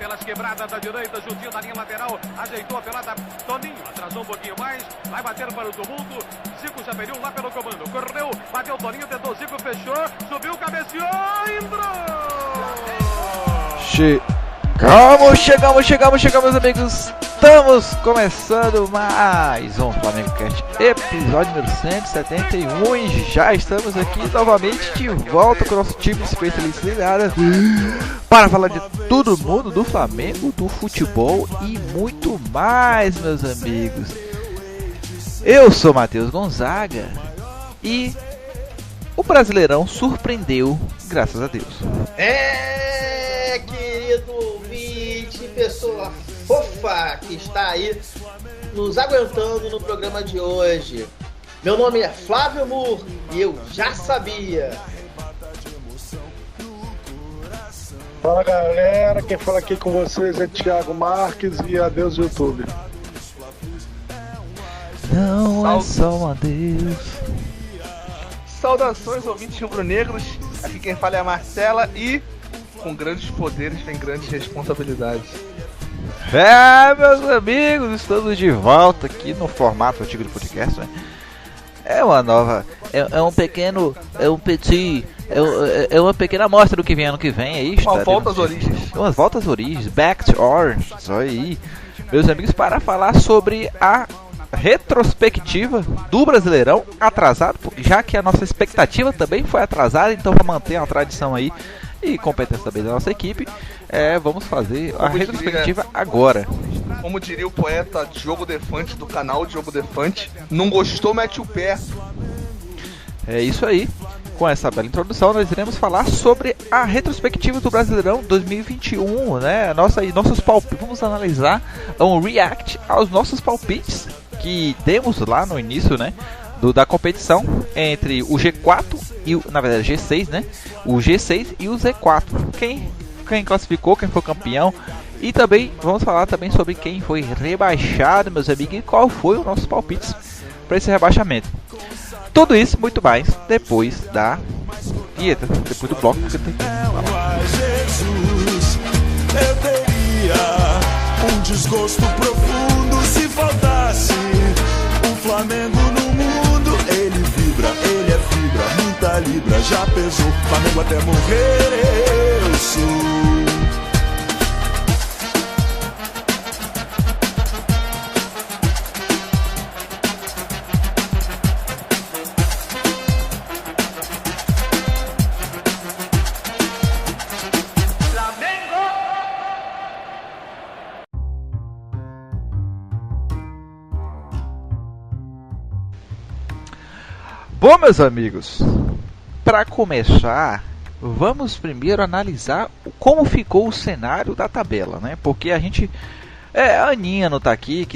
pelas quebradas da direita, juntinho da linha lateral, ajeitou a pelada, Toninho, atrasou um pouquinho mais, vai bater para o tumulto, Zico já perdeu lá pelo comando, correu, bateu Toninho, tentou Zico, fechou, subiu, cabeceou, entrou! Chegamos, meus amigos, estamos começando mais um Flamengo Cast, episódio número 171, e já estamos aqui novamente de volta com o nosso time de especialistas ligados para falar de todo mundo do Flamengo, do futebol e muito mais, meus amigos. Eu sou Matheus Gonzaga e o Brasileirão surpreendeu, graças a Deus. Querido ouvinte, pessoa fofa que está aí nos aguentando no programa de hoje. Meu nome é Flávio Mur e eu já sabia. Fala galera, quem fala aqui com vocês é Thiago Marques e adeus YouTube. Não é só um adeus. Saudações ouvintes rubro-negros, aqui quem fala é a Marcela e com grandes poderes vem grandes responsabilidades. Meus amigos, estamos de volta aqui no formato antigo do podcast, né? É uma nova, é uma pequena amostra do que vem ano que vem aí. Uma volta às origens. Umas voltas às origens, back to orange, isso aí. Meus amigos, para falar sobre a retrospectiva do Brasileirão atrasado, já que a nossa expectativa também foi atrasada, então para manter a tradição aí e competência também da nossa equipe, vamos fazer a retrospectiva agora. Como diria o poeta Diogo Defante do canal Diogo Defante, não gostou, mete o pé. É isso aí. Com essa bela introdução, nós iremos falar sobre a retrospectiva do Brasileirão 2021, né? Nossos palpites. Vamos analisar um react aos nossos palpites que demos lá no início, né? Da competição entre o G4 e na verdade G6, né? O G6 e o Z4. Quem classificou, quem foi campeão. E também vamos falar também sobre quem foi rebaixado, meus amigos, e qual foi o nosso palpite para esse rebaixamento. Tudo isso muito mais depois da vinheta, depois do bloco que tem que falar. Jesus, eu teria um desgosto profundo se faltasse um Flamengo no mundo. Ele vibra, ele é fibra, muita libra já pesou. Flamengo até morrer eu sou. Bom, meus amigos, para começar, vamos primeiro analisar como ficou o cenário da tabela, né? Porque a gente, a Aninha não tá aqui,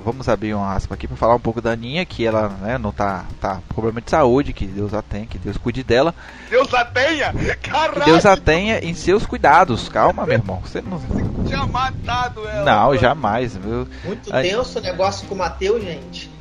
vamos abrir uma aspa aqui para falar um pouco da Aninha, que ela, né, não tá com problema de saúde, que Deus a tenha, que Deus cuide dela. Deus a tenha? Caralho! Que Deus a tenha em seus cuidados. Calma, meu irmão. Você não tinha matado ela. Não, mano. Jamais, viu? Muito tenso o negócio com o Matheus, gente.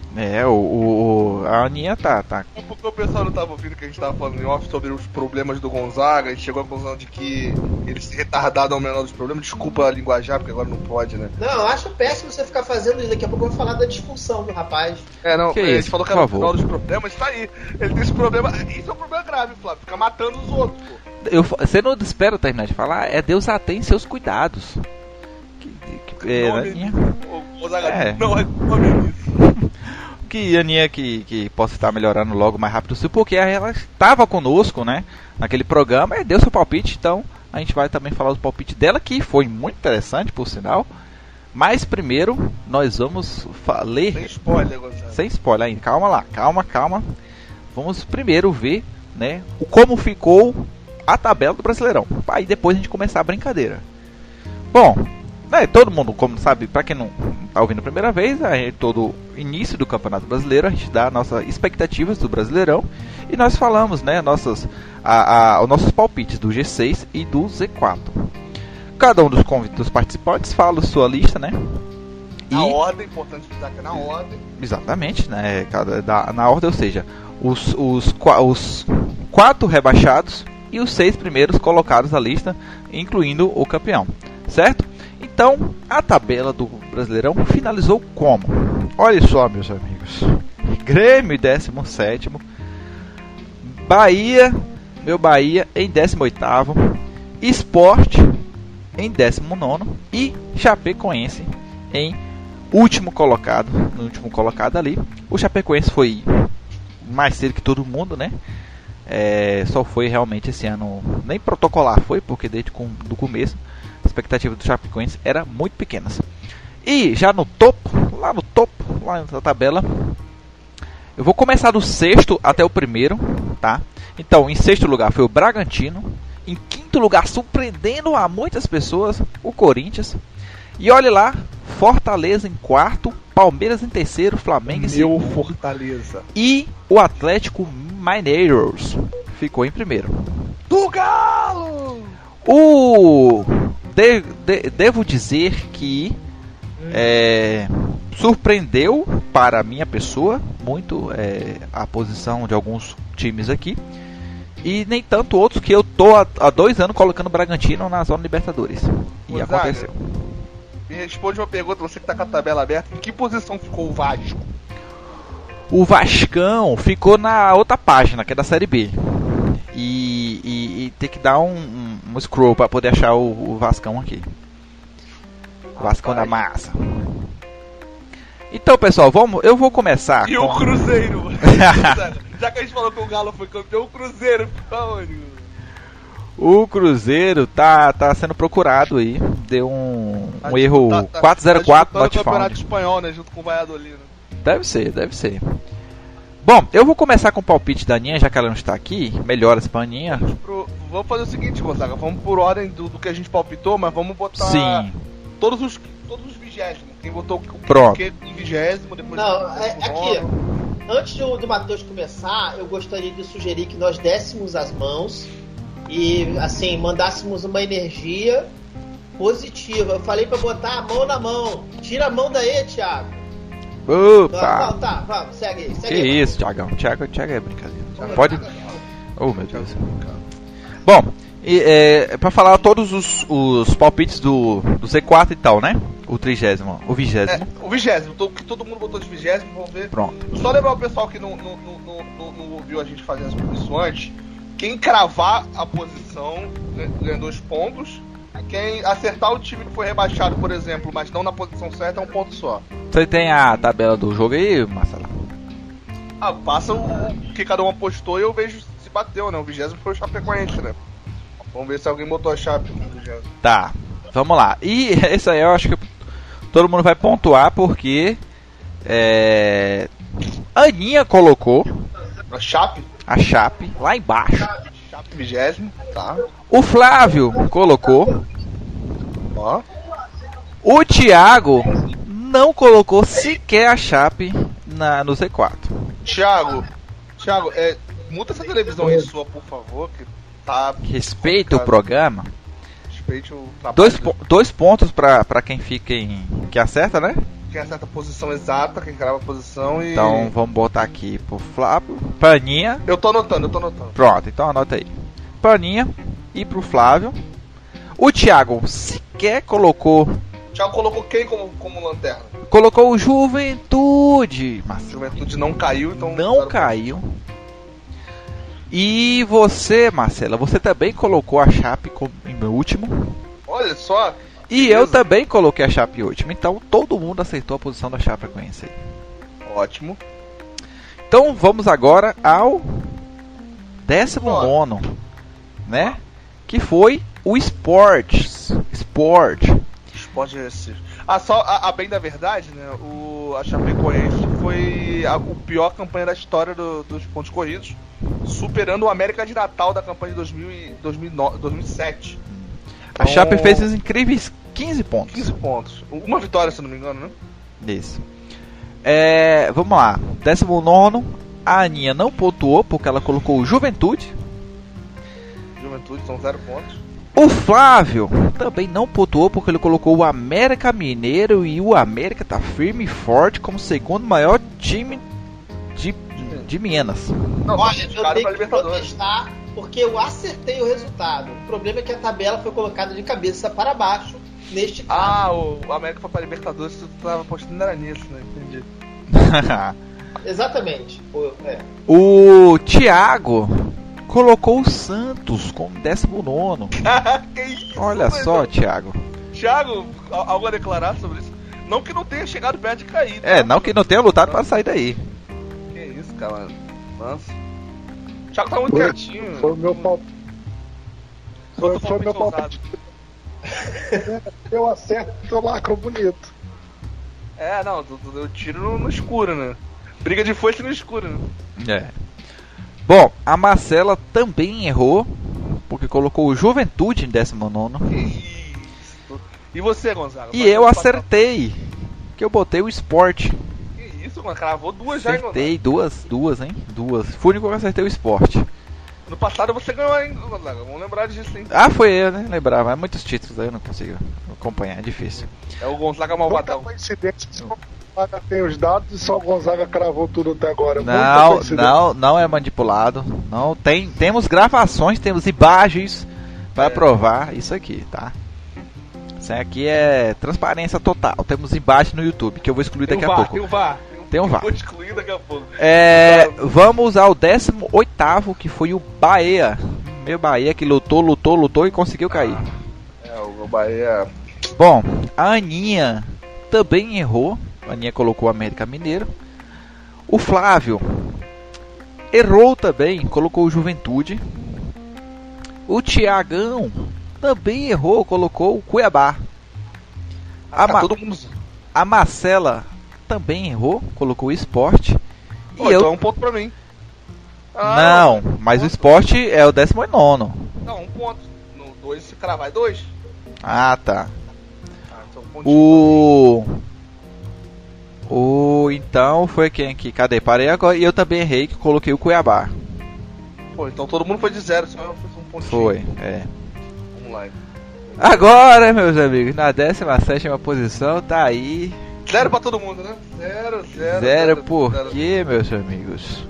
A Aninha tá. Porque o pessoal não tava ouvindo que a gente tava falando em off sobre os problemas do Gonzaga, e chegou à conclusão de que ele se retardado é o menor dos problemas. Desculpa a linguajar, porque agora não pode, né? Não, eu acho péssimo você ficar fazendo isso. Daqui a pouco eu vou falar da disfunção do rapaz. Não, que a gente isso, falou que era o menor dos problemas, tá aí. Ele tem esse problema. Isso é um problema grave, Flávio. Fica matando os outros, pô. Você não espera eu terminar de falar, Deus a tem seus cuidados. Aninha. Gonzaga, não é nome disso. Que a Aninha que possa estar melhorando logo mais rápido possível, porque ela estava conosco, né, naquele programa e deu seu palpite, então a gente vai também falar do palpite dela, que foi muito interessante, por sinal. Mas primeiro nós vamos ler. Sem spoiler, Gonçalo. Sem spoiler ainda, calma lá, calma. Vamos primeiro ver, né, como ficou a tabela do Brasileirão. Aí depois a gente começar a brincadeira. Bom, todo mundo, como sabe, para quem não está ouvindo a primeira vez, todo início do Campeonato Brasileiro a gente dá nossas expectativas do Brasileirão e nós falamos, né, os nossos palpites do G6 e do Z4. Cada um dos participantes fala sua lista, né? Na ordem, importante frisar que é na ordem. Exatamente, né? Na ordem, ou seja, os 4 rebaixados e os 6 primeiros colocados da lista, incluindo o campeão, certo? Então, a tabela do Brasileirão finalizou como? Olha só, meus amigos. Grêmio em 17º, Bahia, meu Bahia em 18º, Sport em 19º e Chapecoense em último colocado. No último colocado ali, o Chapecoense foi mais cedo que todo mundo, né? Só foi realmente esse ano, nem protocolar foi, porque desde do começo a expectativa do Chapecoense era muito pequena. E já no topo, lá na tabela, eu vou começar do 6º até o 1º, tá? Então, em 6º lugar foi o Bragantino, em 5º lugar, surpreendendo a muitas pessoas, o Corinthians. E olha lá, Fortaleza em 4º, Palmeiras em 3º, Flamengo em 2º. Fortaleza. E o Atlético Mineiros ficou em 1º. Do Galo! Devo dizer que surpreendeu para a minha pessoa muito a posição de alguns times aqui. E nem tanto outros, que eu tô há 2 anos colocando o Bragantino na zona Libertadores. E Gonzaga, aconteceu. Me responde uma pergunta, você que tá com a tabela aberta, em que posição ficou o Vasco? O Vascão ficou na outra página, que é da Série B. E tem que dar um scroll para poder achar o Vascão aqui. O Vascão da massa. Então, pessoal, eu vou começar E com... o Cruzeiro? Já que a gente falou que o Galo foi campeão, o Cruzeiro ficou onde? O Cruzeiro tá sendo procurado aí. Deu um erro 404 not no Campeonato found. Espanhol, né? Junto com o Valladolid. Deve ser. Bom, eu vou começar com o palpite da Aninha, já que ela não está aqui. Melhoras pra Aninha. Vamos fazer o seguinte, Gonzaga. Vamos por ordem do que a gente palpitou, mas vamos botar Sim. todos os 20º. Quem botou Pronto. em 20º, depois... Não, aqui, antes do Matheus começar, eu gostaria de sugerir que nós dessemos as mãos e, assim, mandássemos uma energia positiva. Eu falei pra botar a mão na mão. Tira a mão daí, Thiago. Opa! Tá, vamos, segue aí. Que isso, Thiagão? Thiago é brincadeira. Pode... Oh, meu Deus. Bom, pra falar todos os palpites do Z4 e tal, né? O 30º, o 20º. O 20º, que todo mundo botou de 20º, vamos ver. Pronto. Só lembrar o pessoal que não ouviu a gente fazer as posições. Quem cravar a posição ganha 2 pontos. Quem acertar o time que foi rebaixado, por exemplo, mas não na posição certa, é 1 ponto só. Você tem a tabela do jogo aí, Marcelo? Passa o que cada um apostou e eu vejo se bateu, né? O 20º foi o Chapecoense, né? Vamos ver se alguém botou a Chape no 20º. Tá, vamos lá. E esse aí eu acho que todo mundo vai pontuar porque a Aninha colocou A Chape? a Chape lá embaixo. Chape 20º, tá. O Flávio colocou. Ó. O Thiago não colocou sequer a Chape no Z4. Thiago, muta essa televisão aí sua, por favor, que tá... Respeita o programa. Respeite o trabalho. 2 pontos pra quem acerta, né? Quem acerta a posição exata, quem grava a posição e... Então vamos botar aqui pro Flávio. Paninha. Eu tô anotando. Pronto, então anota aí. Paninha e pro Flávio. O Thiago sequer colocou. O Thiago colocou quem como lanterna? Colocou o Juventude. Mas Juventude não caiu, então... não caiu. E você, Marcela, você também colocou a Chape em último. Olha só. E eu também coloquei a Chape em último. Então todo mundo aceitou a posição da Chapecoense aí. Ótimo. Então vamos agora ao 19º, né? Que foi o Sport Recife. Só a bem da verdade, né? A Chapecoense foi o pior campanha da história dos pontos corridos, superando o América de Natal da campanha de 2007. A Chape fez os incríveis 15 pontos. 15 pontos. Uma vitória, se não me engano, né? Isso. Vamos lá. 19º, a Aninha não pontuou porque ela colocou o Juventude. Juventude são 0 pontos. O Flávio também não pontuou porque ele colocou o América Mineiro e o América tá firme e forte como o segundo maior time de Minas. Não, Olha, eu tenho que Libertadores. protestar porque eu acertei o resultado. O problema é que a tabela foi colocada de cabeça para baixo neste caso. O América foi pra Libertadores, tu tava apostando era nisso, né? Entendi. Exatamente. O Thiago colocou o Santos como 19º. Que isso, Olha só, Thiago. Thiago, algo a declarar sobre isso? Não que não tenha chegado perto de cair. Tá? Não que não tenha lutado para sair daí. Que isso, cara. Nossa. O Thiago tá muito quietinho. Foi o meu palpite. Foi meu palpite. Eu acerto, eu lacro bonito. Não, eu tiro no escuro, né? Briga de foice no escuro, né? Bom, a Marcela também errou, porque colocou o Juventude em 19º. Que isso. E você, Gonzaga? E eu acertei, que eu botei o Sport. Que isso, mano? Cravou duas já, Acertei duas, hein? Duas. Foi o único que eu acertei o Sport. No passado você ganhou ainda, Gonzaga. Vamos lembrar disso, hein? Foi eu, né? Lembrava. Muitos títulos aí eu não consigo acompanhar, é difícil. É o Gonzaga Muita malvadão. coincidência, só o Gonzaga tem os dados e só o Gonzaga cravou tudo até agora. Não é manipulado. Não temos gravações, temos imagens para provar isso aqui, tá? Isso aqui é transparência total. Temos imagem no YouTube que eu vou excluir daqui a pouco. Tem um VAR. Vou excluir daqui a pouco. Vamos ao 18º, que foi o Bahia. Meu Bahia que lutou e conseguiu cair. O Bahia. Bom, a Aninha também errou. A Aninha colocou o América Mineiro. O Flávio errou também, colocou o Juventude. O Thiagão também errou, colocou o Cuiabá. Todo mundo... A Marcela também errou, colocou o Sport. Então é um ponto pra mim. Não, mas o Sport é o 19º. Não, um ponto. No 2 se cravar é 2. Tá. Então um pontinho. Então foi quem aqui? Cadê? Parei agora. E eu também errei, que coloquei o Cuiabá. Então todo mundo foi de 0, só eu fiz um pontinho. Foi, Vamos lá. Agora, meus amigos, na 17ª posição, tá aí. 0 pra todo mundo, né? 0 por quê, meus amigos?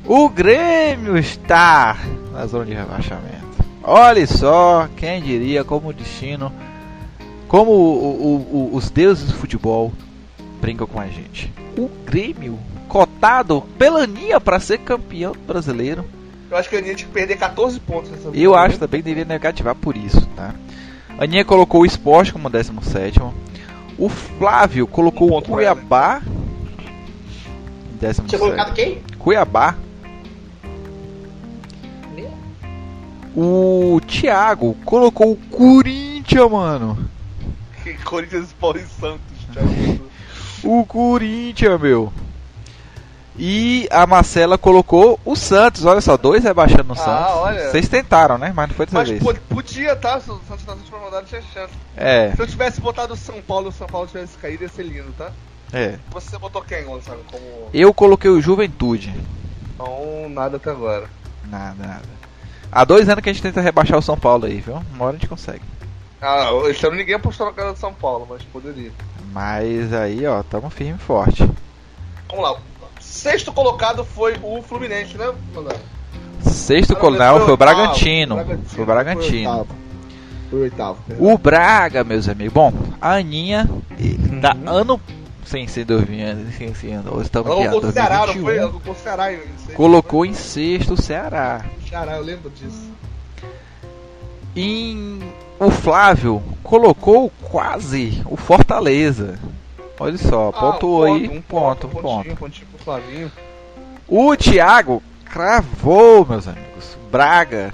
O Grêmio está na zona de rebaixamento. Olha só, quem diria como o destino, como os deuses do futebol brincam com a gente. O Grêmio, cotado pela Aninha para ser campeão brasileiro. Eu acho que a Aninha tinha que perder 14 pontos nessa Eu acho também que deveria negativar por isso, tá? A Aninha colocou o Sport como 17º. O Flávio colocou o Cuiabá em 17º. Tinha colocado quem? Cuiabá. O Thiago colocou o Corinthians, mano. Corinthians, Sport e Santos. O Corinthians, meu. E a Marcela colocou o Santos. Olha só, 2 rebaixando no Santos. Olha. Vocês tentaram, né? Mas não foi dessa vez. Podia, tá? Se o Santos na última rodada tinha chance. Se eu tivesse botado o São Paulo e o São Paulo tivesse caído, ia ser lindo, tá? Você botou quem, Gonçalo? Eu coloquei o Juventude. Então, nada até agora. Nada. Há 2 anos que a gente tenta rebaixar o São Paulo aí, viu? Uma hora a gente consegue. Esse ano ninguém apostou na cara do São Paulo, mas poderia. Mas aí, ó, tamo firme e forte. Vamos lá. 6º colocado foi o Fluminense, né, Gonçalo? 6º colocado foi o Bragantino. Foi o Bragantino. Foi o 8º. O Braga, meus amigos. Bom, a Aninha tá ano sem ser 2021. Estamos aqui, o Ceará, não foi? O Ceará, colocou em 6º o Ceará. Ceará, eu lembro disso. O Flávio colocou quase o Fortaleza. Olha só, pontuou aí. Um ponto. Pontinho pro Flavinho. O Thiago cravou, meus amigos. Braga.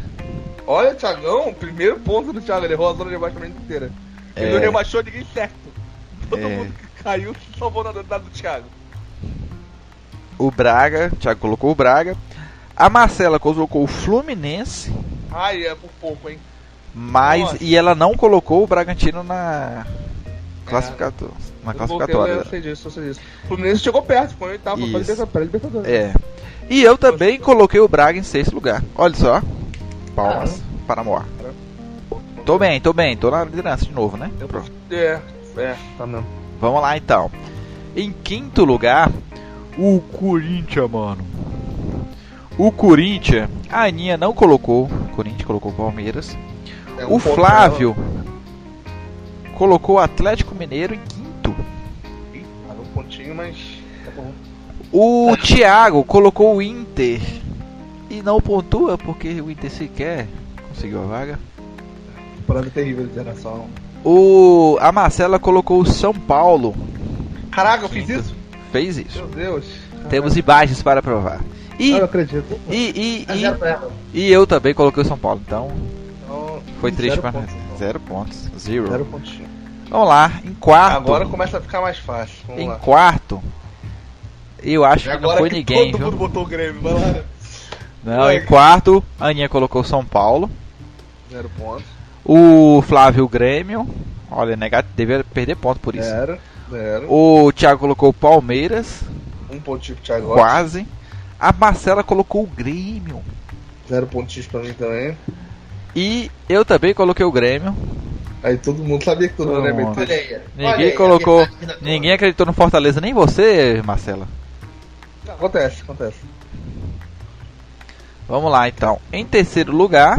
Olha, Thiagão, primeiro ponto do Thiago. Ele errou a zona de rebaixamento inteira. Ele não rebaixou ninguém certo. Todo mundo que caiu salvou na do Thiago. O Thiago colocou o Braga. A Marcela colocou o Fluminense. É por pouco, hein? E ela não colocou o Bragantino na classificatória. Eu sei disso. O Fluminense chegou perto, ficou em 8º para Libertadores. E eu também coloquei o Braga em 6º lugar. Olha só. Palmas para Moar. Tô bem. Tô na liderança de novo, né? Tá mesmo. Vamos lá então. Em 5º lugar, o Corinthians, mano. O Corinthians, a Aninha não colocou. O Corinthians colocou o Palmeiras. É O ponto Flávio colocou o Atlético Mineiro em quinto. Ih, um pontinho, mas tá bom. O Thiago colocou o Inter. E não pontua porque o Inter sequer conseguiu a vaga. Temporada terrível de geração. A Marcela colocou o São Paulo. Caraca, eu fiz isso? Fez isso. Meu Deus. Temos imagens para provar. E, Eu acredito. e eu também coloquei o São Paulo, então Então, foi triste zero para nós. pontos, então. 0 pontos. Zero. Zero pontinho. Vamos lá, em quarto. Agora começa a ficar mais fácil. Vamos Em lá. quarto, eu acho que não Agora foi que ninguém, todo viu? mundo botou o Grêmio, vai lá. Não, em quarto, a Aninha colocou o São Paulo. 0 pontos. O Flávio o Grêmio. Olha, negativo, devia perder ponto por isso. 0. O Thiago colocou o Palmeiras. Um pontinho pro Thiago. Quase. A Marcela colocou o Grêmio. 0 pontinhos pra mim também. E eu também coloquei o Grêmio. Aí todo mundo sabia que todo mundo ia Pronto. meter. Olha aí. Ninguém colocou. Ninguém acreditou no Fortaleza, nem você, Marcela. Acontece. Vamos lá então. Em terceiro lugar,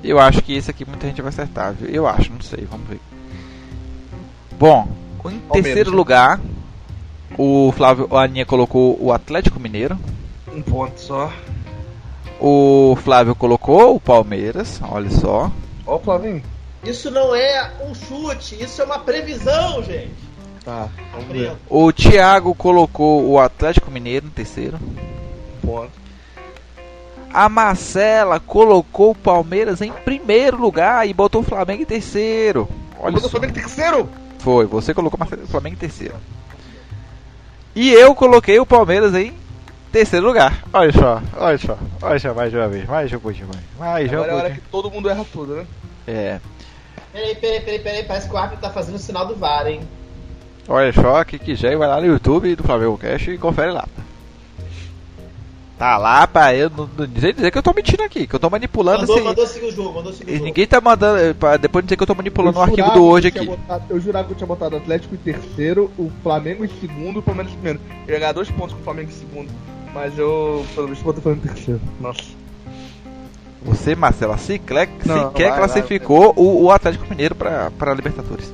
eu acho que esse aqui muita gente vai acertar, viu? Eu acho, não sei, vamos ver. Bom, em terceiro lugar, a Aninha colocou o Atlético Mineiro. Um ponto só. O Flávio colocou o Palmeiras, olha só. Ó o Flavinho. Isso não é um chute, isso é uma previsão, gente. Tá, vamos ver. Aprenda. O Thiago colocou o Atlético Mineiro em terceiro. Um ponto. A Marcela colocou o Palmeiras em primeiro lugar e botou o Flamengo em terceiro. Olha Botou o só. Flamengo em terceiro? Foi, você colocou o Flamengo em terceiro. E eu coloquei o Palmeiras em terceiro lugar. Olha só, mais uma vez, mais um pouquinho mais. Agora é a hora que todo mundo erra tudo, né? É, Peraí, parece que o árbitro tá fazendo o sinal do VAR, hein? olha só, quem quiser vai lá no YouTube do Flamengo Cast e confere lá. Tá lá pra eu não dizer que eu tô mentindo aqui, que eu tô manipulando Mandou seguir o jogo, E ninguém tá mandando, pra depois dizer que eu tô manipulando o arquivo do hoje aqui. Eu jurava que eu tinha botado o Atlético em terceiro, o Flamengo em segundo e o Palmeiras em primeiro. Eu ia ganhar 2 pontos com o Flamengo em segundo. Mas eu, pelo visto, botei o Flamengo em terceiro. Nossa. Você, Marcela, sequer Não, classificou o Atlético Mineiro pra Libertadores.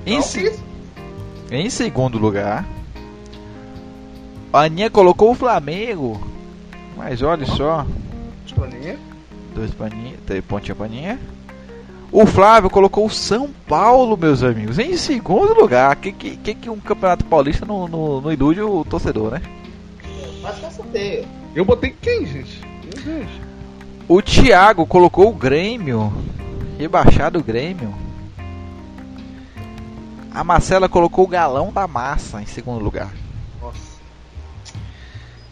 Em segundo lugar, a Aninha colocou o Flamengo. Mas olha só. Dois paninhos, pontinha paninha. O Flávio colocou o São Paulo, meus amigos, em segundo lugar. Que um campeonato paulista não ilude o torcedor, né? Acho que acertei. Eu botei quem, gente? Meu Deus. O Thiago colocou o Grêmio. Rebaixado o Grêmio. A Marcela colocou o Galão da Massa em segundo lugar. Nossa.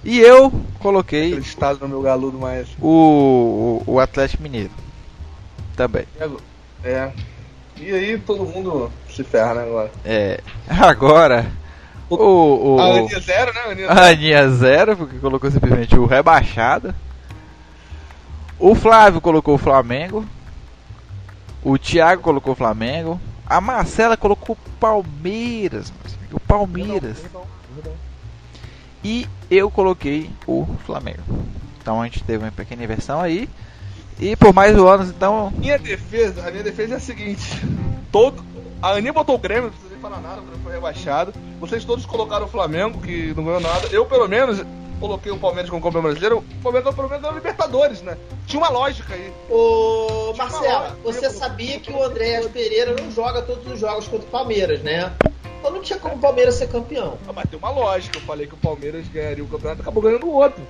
E eu coloquei Acreditado no meu galudo, mas... o Atlético Mineiro. Também. É. E aí todo mundo se ferra, né, agora? É. Agora... A Aninha 0, né? A Aninha 0, porque colocou simplesmente o rebaixado. O Flávio colocou o Flamengo. O Thiago colocou o Flamengo. A Marcela colocou o Palmeiras. O Palmeiras. E eu coloquei o Flamengo. Então a gente teve uma pequena inversão aí. E por mais um ano, então... A minha defesa é a seguinte. A Aninha botou o Grêmio, não precisa nem falar nada, o Grêmio foi rebaixado. Vocês todos colocaram o Flamengo, que não ganhou nada. Eu, pelo menos, coloquei o Palmeiras como campeão brasileiro. O Palmeiras pelo menos era Libertadores, né? Tinha uma lógica aí. Ô, Marcela, você sabia que o Andréas Pereira não joga todos os jogos contra o Palmeiras, né? Então não tinha como o Palmeiras ser campeão. Mas tem uma lógica. Eu falei que o Palmeiras ganharia o campeonato e acabou ganhando o outro.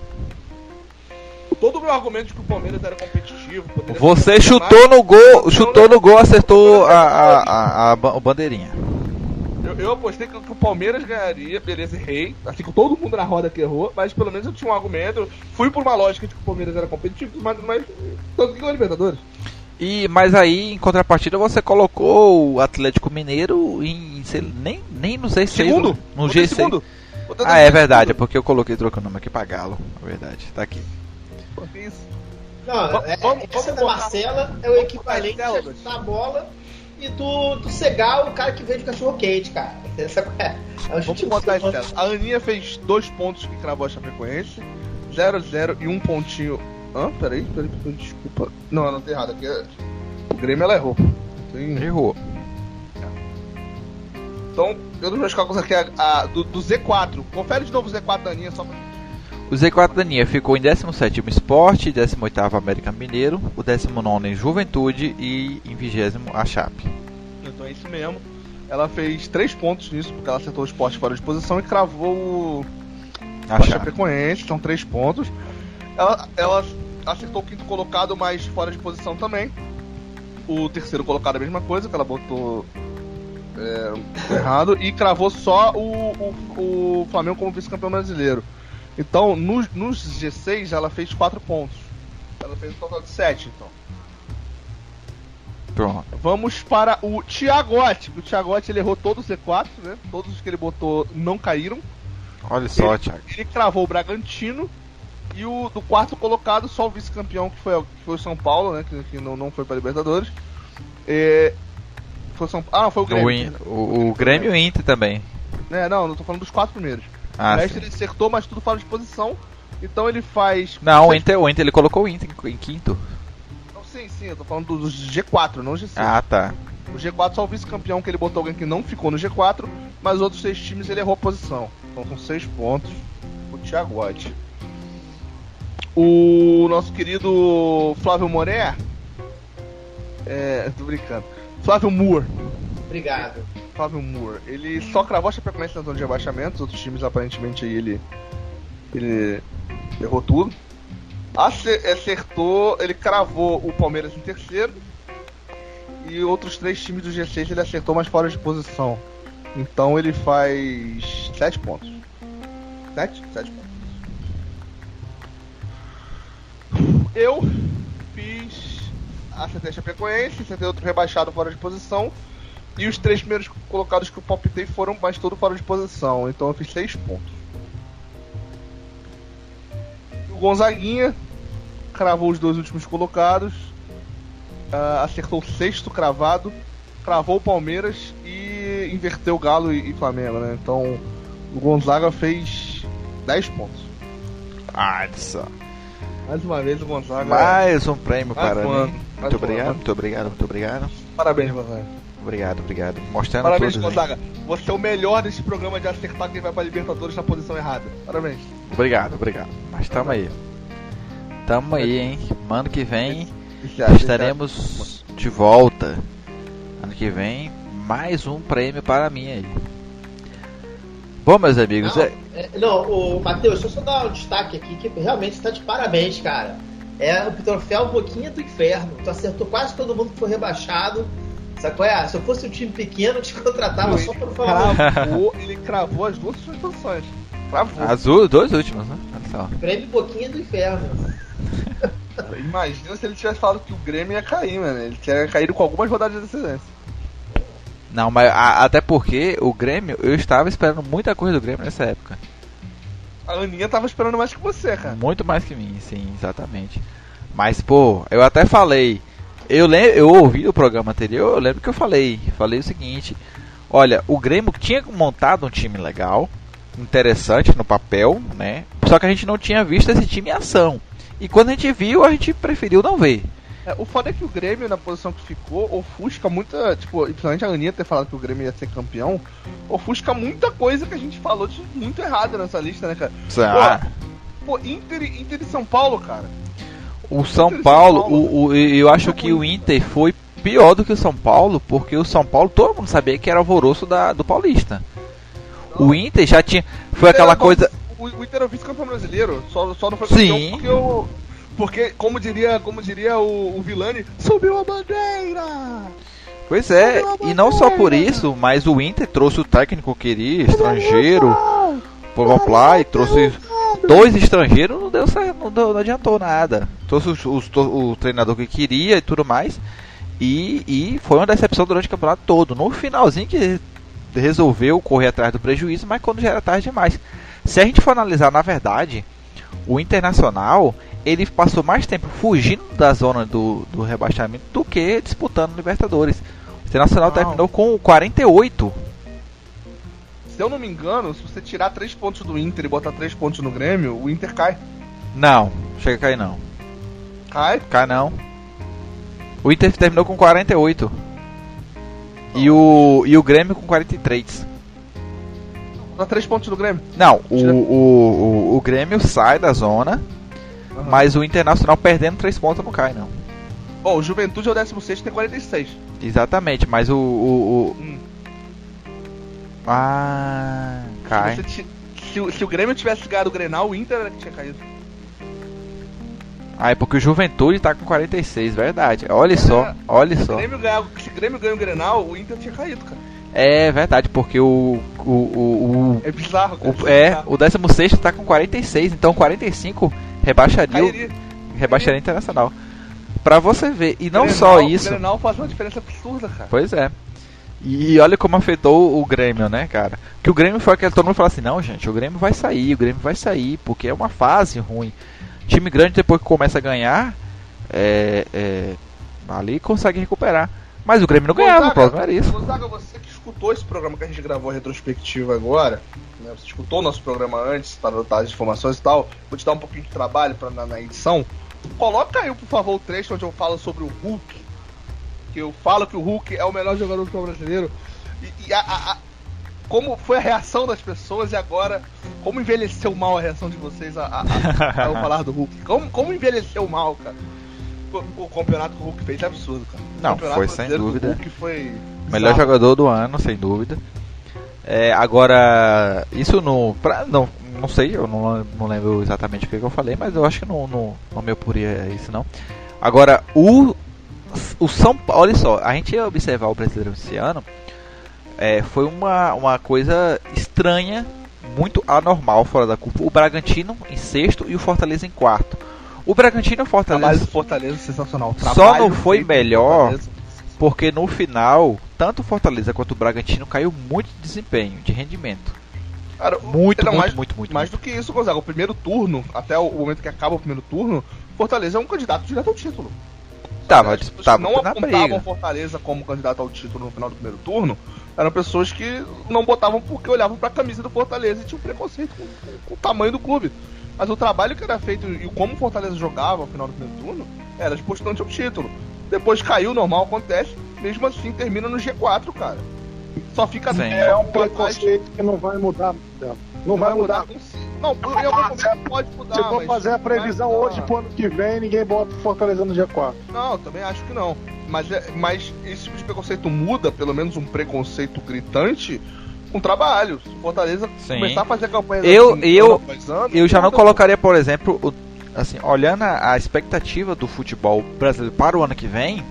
Todo o meu argumento de que o Palmeiras era competitivo. Você chutou no gol, acertou a bandeirinha. Eu apostei que o Palmeiras ganharia, beleza, errei. Assim que todo mundo na roda que errou, mas pelo menos eu tinha um argumento. Fui por uma lógica de que o Palmeiras era competitivo, mas tanto que ganhou a Libertadores. Mas aí, em contrapartida, você colocou o Atlético Mineiro nem no G6. Segundo? No G6. Segundo. É verdade, é porque eu coloquei trocando o nome aqui pra Galo. É verdade, tá aqui. Não, essa da Marcela é o equivalente a chutar a bola e tu cegar o cara que vende cachorro quente, cara. Vamos contar isso. A Aninha fez 2 pontos que cravou a Chapecoense, 0-0 e 1 pontinho. Peraí, desculpa. Não, ela tá errada. Aqui o Grêmio ela errou. Errou. Então, eu dos meus cálculos aqui do Z4. Confere de novo o Z4 da Aninha só pra... O Z4 da Aninha ficou em 17º Sport, 18º América Mineiro, o 19º em Juventude e em 20º a Chape. Então é isso mesmo. Ela fez 3 pontos nisso, porque ela acertou o Sport fora de posição e cravou a Chapecoense, são 3 pontos. Ela acertou o 5º colocado, mas fora de posição também. O 3º colocado a mesma coisa, que ela botou errado, e cravou só o Flamengo como vice-campeão brasileiro. Então, nos G6 ela fez 4 pontos. Ela fez um total de 7, então. Pronto. Vamos para o Thiagotti. O Thiagotti ele errou todos os Z4, né? Todos os que ele botou não caíram. Olha só, Thiago. Ele cravou o Bragantino. E o do 4º colocado, só o vice-campeão, que foi o São Paulo, né? Que não foi para Libertadores. Foi o Grêmio. O Grêmio e o Inter também. Não tô falando dos 4 primeiros. O resto ele acertou, mas tudo fora de posição. Então ele faz... Não, o Inter ele colocou o Inter em 5º. Sim, eu tô falando dos G4, não G6. Ah, tá. O G4 só o vice-campeão, que ele botou alguém que não ficou no G4, mas os outros 6 times ele errou a posição. Então são 6 pontos o Thiagotti. O nosso querido Flávio Moré. Tô brincando. Flávio Moore. Obrigado. Flávio Moore. Ele só cravou a Chapecoense na zona de rebaixamento. Os outros times, aparentemente, aí ele errou tudo. Acertou, ele cravou o Palmeiras em 3º. E outros 3 times do G6 ele acertou, mas fora de posição. Então ele faz 7 pontos. 7 pontos. Eu acertei a Chapecoense, acertei outro rebaixado fora de posição. E os 3 primeiros colocados que eu palpitei foram mais todo fora de posição. Então eu fiz 6 pontos. O Gonzaguinha cravou os 2 últimos colocados. Acertou o 6º cravado. Cravou o Palmeiras e inverteu Galo e Flamengo, né? Então o Gonzaga fez 10 pontos. Só. Mais uma vez o Gonzaga. Mais um prêmio para mim. Muito obrigado. obrigado. Parabéns, Gonzaga. Obrigado. Mostrando Parabéns, todos. Gonzaga. Você é o melhor desse programa de acertar quem vai pra Libertadores na posição errada. Parabéns. Obrigado. Mas tamo aí, hein? Ano que vem estaremos de volta. Ano que vem, mais um prêmio para mim aí. Bom, meus amigos... Não, Matheus, deixa eu só dar um destaque aqui, que realmente está de parabéns, cara. É o troféu Boquinha do Inferno. Tu acertou quase todo mundo que foi rebaixado. Sabe qual é? Se eu fosse um time pequeno, eu te contratava só para falar. Ele cravou as 2 posições. Cravou. As 2 últimas, né? Olha só. Prêmio Boquinha do Inferno. Imagina se ele tivesse falado que o Grêmio ia cair, mano. Ele tinha caído com algumas rodadas de antecedência. Não, mas até porque o Grêmio, eu estava esperando muita coisa do Grêmio nessa época. A Aninha tava esperando mais que você, cara. Muito mais que mim, sim, exatamente. Mas, pô, eu até falei... Eu ouvi o programa anterior, eu lembro que eu falei o seguinte: olha, o Grêmio tinha montado um time legal, interessante no papel, né? Só que a gente não tinha visto esse time em ação. E quando a gente viu, a gente preferiu não ver. O foda é que o Grêmio, na posição que ficou, ofusca muita... Tipo, principalmente a Aninha ter falado que o Grêmio ia ser campeão, ofusca muita coisa que a gente falou de muito errado nessa lista, né, cara? Pô, Inter e São Paulo, cara. O São Paulo, eu acho que o Inter foi pior do que o São Paulo, porque o São Paulo, todo mundo sabia que era alvoroço do Paulista. Não. O Inter já tinha... Foi aquela coisa... O Inter era vice-campeão brasileiro, só não foi campeão porque como diria o Villani, subiu a bandeira! Pois é, e não só por isso, mas o Inter trouxe o técnico que queria, estrangeiro, e trouxe 2 estrangeiros, não deu certo, não adiantou nada. Trouxe o treinador que queria e tudo mais, e foi uma decepção durante o campeonato todo. No finalzinho que resolveu correr atrás do prejuízo, mas quando já era tarde demais. Se a gente for analisar, na verdade, o Internacional, ele passou mais tempo fugindo da zona do rebaixamento do que disputando Libertadores. O Internacional terminou com 48. Se eu não me engano, se você tirar 3 pontos do Inter e botar 3 pontos no Grêmio, o Inter cai. Não, chega a cair não. Cai? Cai não. O Inter terminou com 48. E o Grêmio com 43. Dá 3 pontos do Grêmio. Não, o Grêmio sai da zona, mas o Internacional perdendo 3 pontos não cai não. Bom, o Juventude é o 16º e tem 46. Exatamente, mas cai. Se o Grêmio tivesse ganhado o Grenal, o Inter era que tinha caído. É porque o Juventude tá com 46, verdade. Olha só. Se o Grêmio ganha o Grenal, o Inter tinha caído, cara. É verdade, porque é bizarro, cara. O 16º tá com 46, então 45 rebaixaria o Internacional. Pra você ver, e não só isso. O Grenal faz uma diferença absurda, cara. Pois é. E olha como afetou o Grêmio, né, cara? Que o Grêmio foi aquele todo mundo falou assim: não, gente, o Grêmio vai sair, porque é uma fase ruim. Time grande, depois que começa a ganhar, ali consegue recuperar. Mas o Grêmio não ganhava, o problema era isso. Gonzaga, você que escutou esse programa que a gente gravou a retrospectiva agora, né, você escutou o nosso programa antes, para anotar as informações e tal, vou te dar um pouquinho de trabalho na edição. Coloca aí, por favor, o trecho onde eu falo sobre o Hulk. Que eu falo que o Hulk é o melhor jogador do futebol brasileiro. Como foi a reação das pessoas e agora como envelheceu mal a reação de vocês ao falar do Hulk. Como envelheceu mal, cara. O campeonato que o Hulk fez é absurdo, cara. Não, foi sem dúvida. O Hulk foi melhor jogador do ano, sem dúvida. Agora, isso não sei, eu não lembro exatamente o que eu falei, mas eu acho que não me opuria isso não. Agora, o São Paulo, olha só, a gente ia observar o Brasileirão esse ano, foi uma coisa estranha, muito anormal fora da curva. O Bragantino em sexto e o Fortaleza em quarto. O Bragantino e o Fortaleza, Fortaleza sensacional. Só não foi melhor porque no final, tanto o Fortaleza quanto o Bragantino caiu muito de desempenho, de rendimento. Cara, muito. Mais do que isso, Gonzaga, o primeiro turno, até o momento que acaba o primeiro turno, Fortaleza é um candidato direto ao título. Tava não na apontavam briga. Fortaleza como candidato ao título no final do primeiro turno, eram pessoas que não botavam porque olhavam pra camisa do Fortaleza e tinham preconceito com o tamanho do clube. Mas o trabalho que era feito e como o Fortaleza jogava no final do primeiro turno era distante ao título. Depois caiu, normal, acontece, mesmo assim termina no G4, cara. Só fica... É um preconceito que não vai mudar. Não vai mudar. Não, em algum momento pode mudar. Se for fazer a previsão hoje pro ano que vem, ninguém bota o Fortaleza no G4. Não, também acho que não. Mas esse tipo de preconceito muda, pelo menos um preconceito gritante, com trabalho. Se o Fortaleza começar a fazer campanha eu já não colocaria, por exemplo, assim, olhando a expectativa do futebol brasileiro para o ano que vem,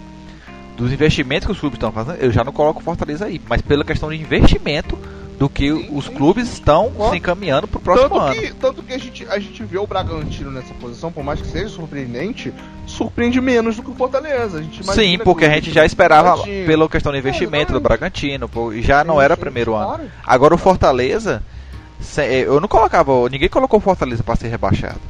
dos investimentos que os clubes estão fazendo, eu já não coloco o Fortaleza aí, mas pela questão de investimento do que os clubes estão se encaminhando pro próximo ano. Tanto que a gente vê o Bragantino nessa posição, por mais que seja surpreendente, surpreende menos do que o Fortaleza. Sim, porque a gente já esperava pela questão do investimento do Bragantino, já não era primeiro ano. Agora o Fortaleza, eu não colocava, ninguém colocou o Fortaleza para ser rebaixado.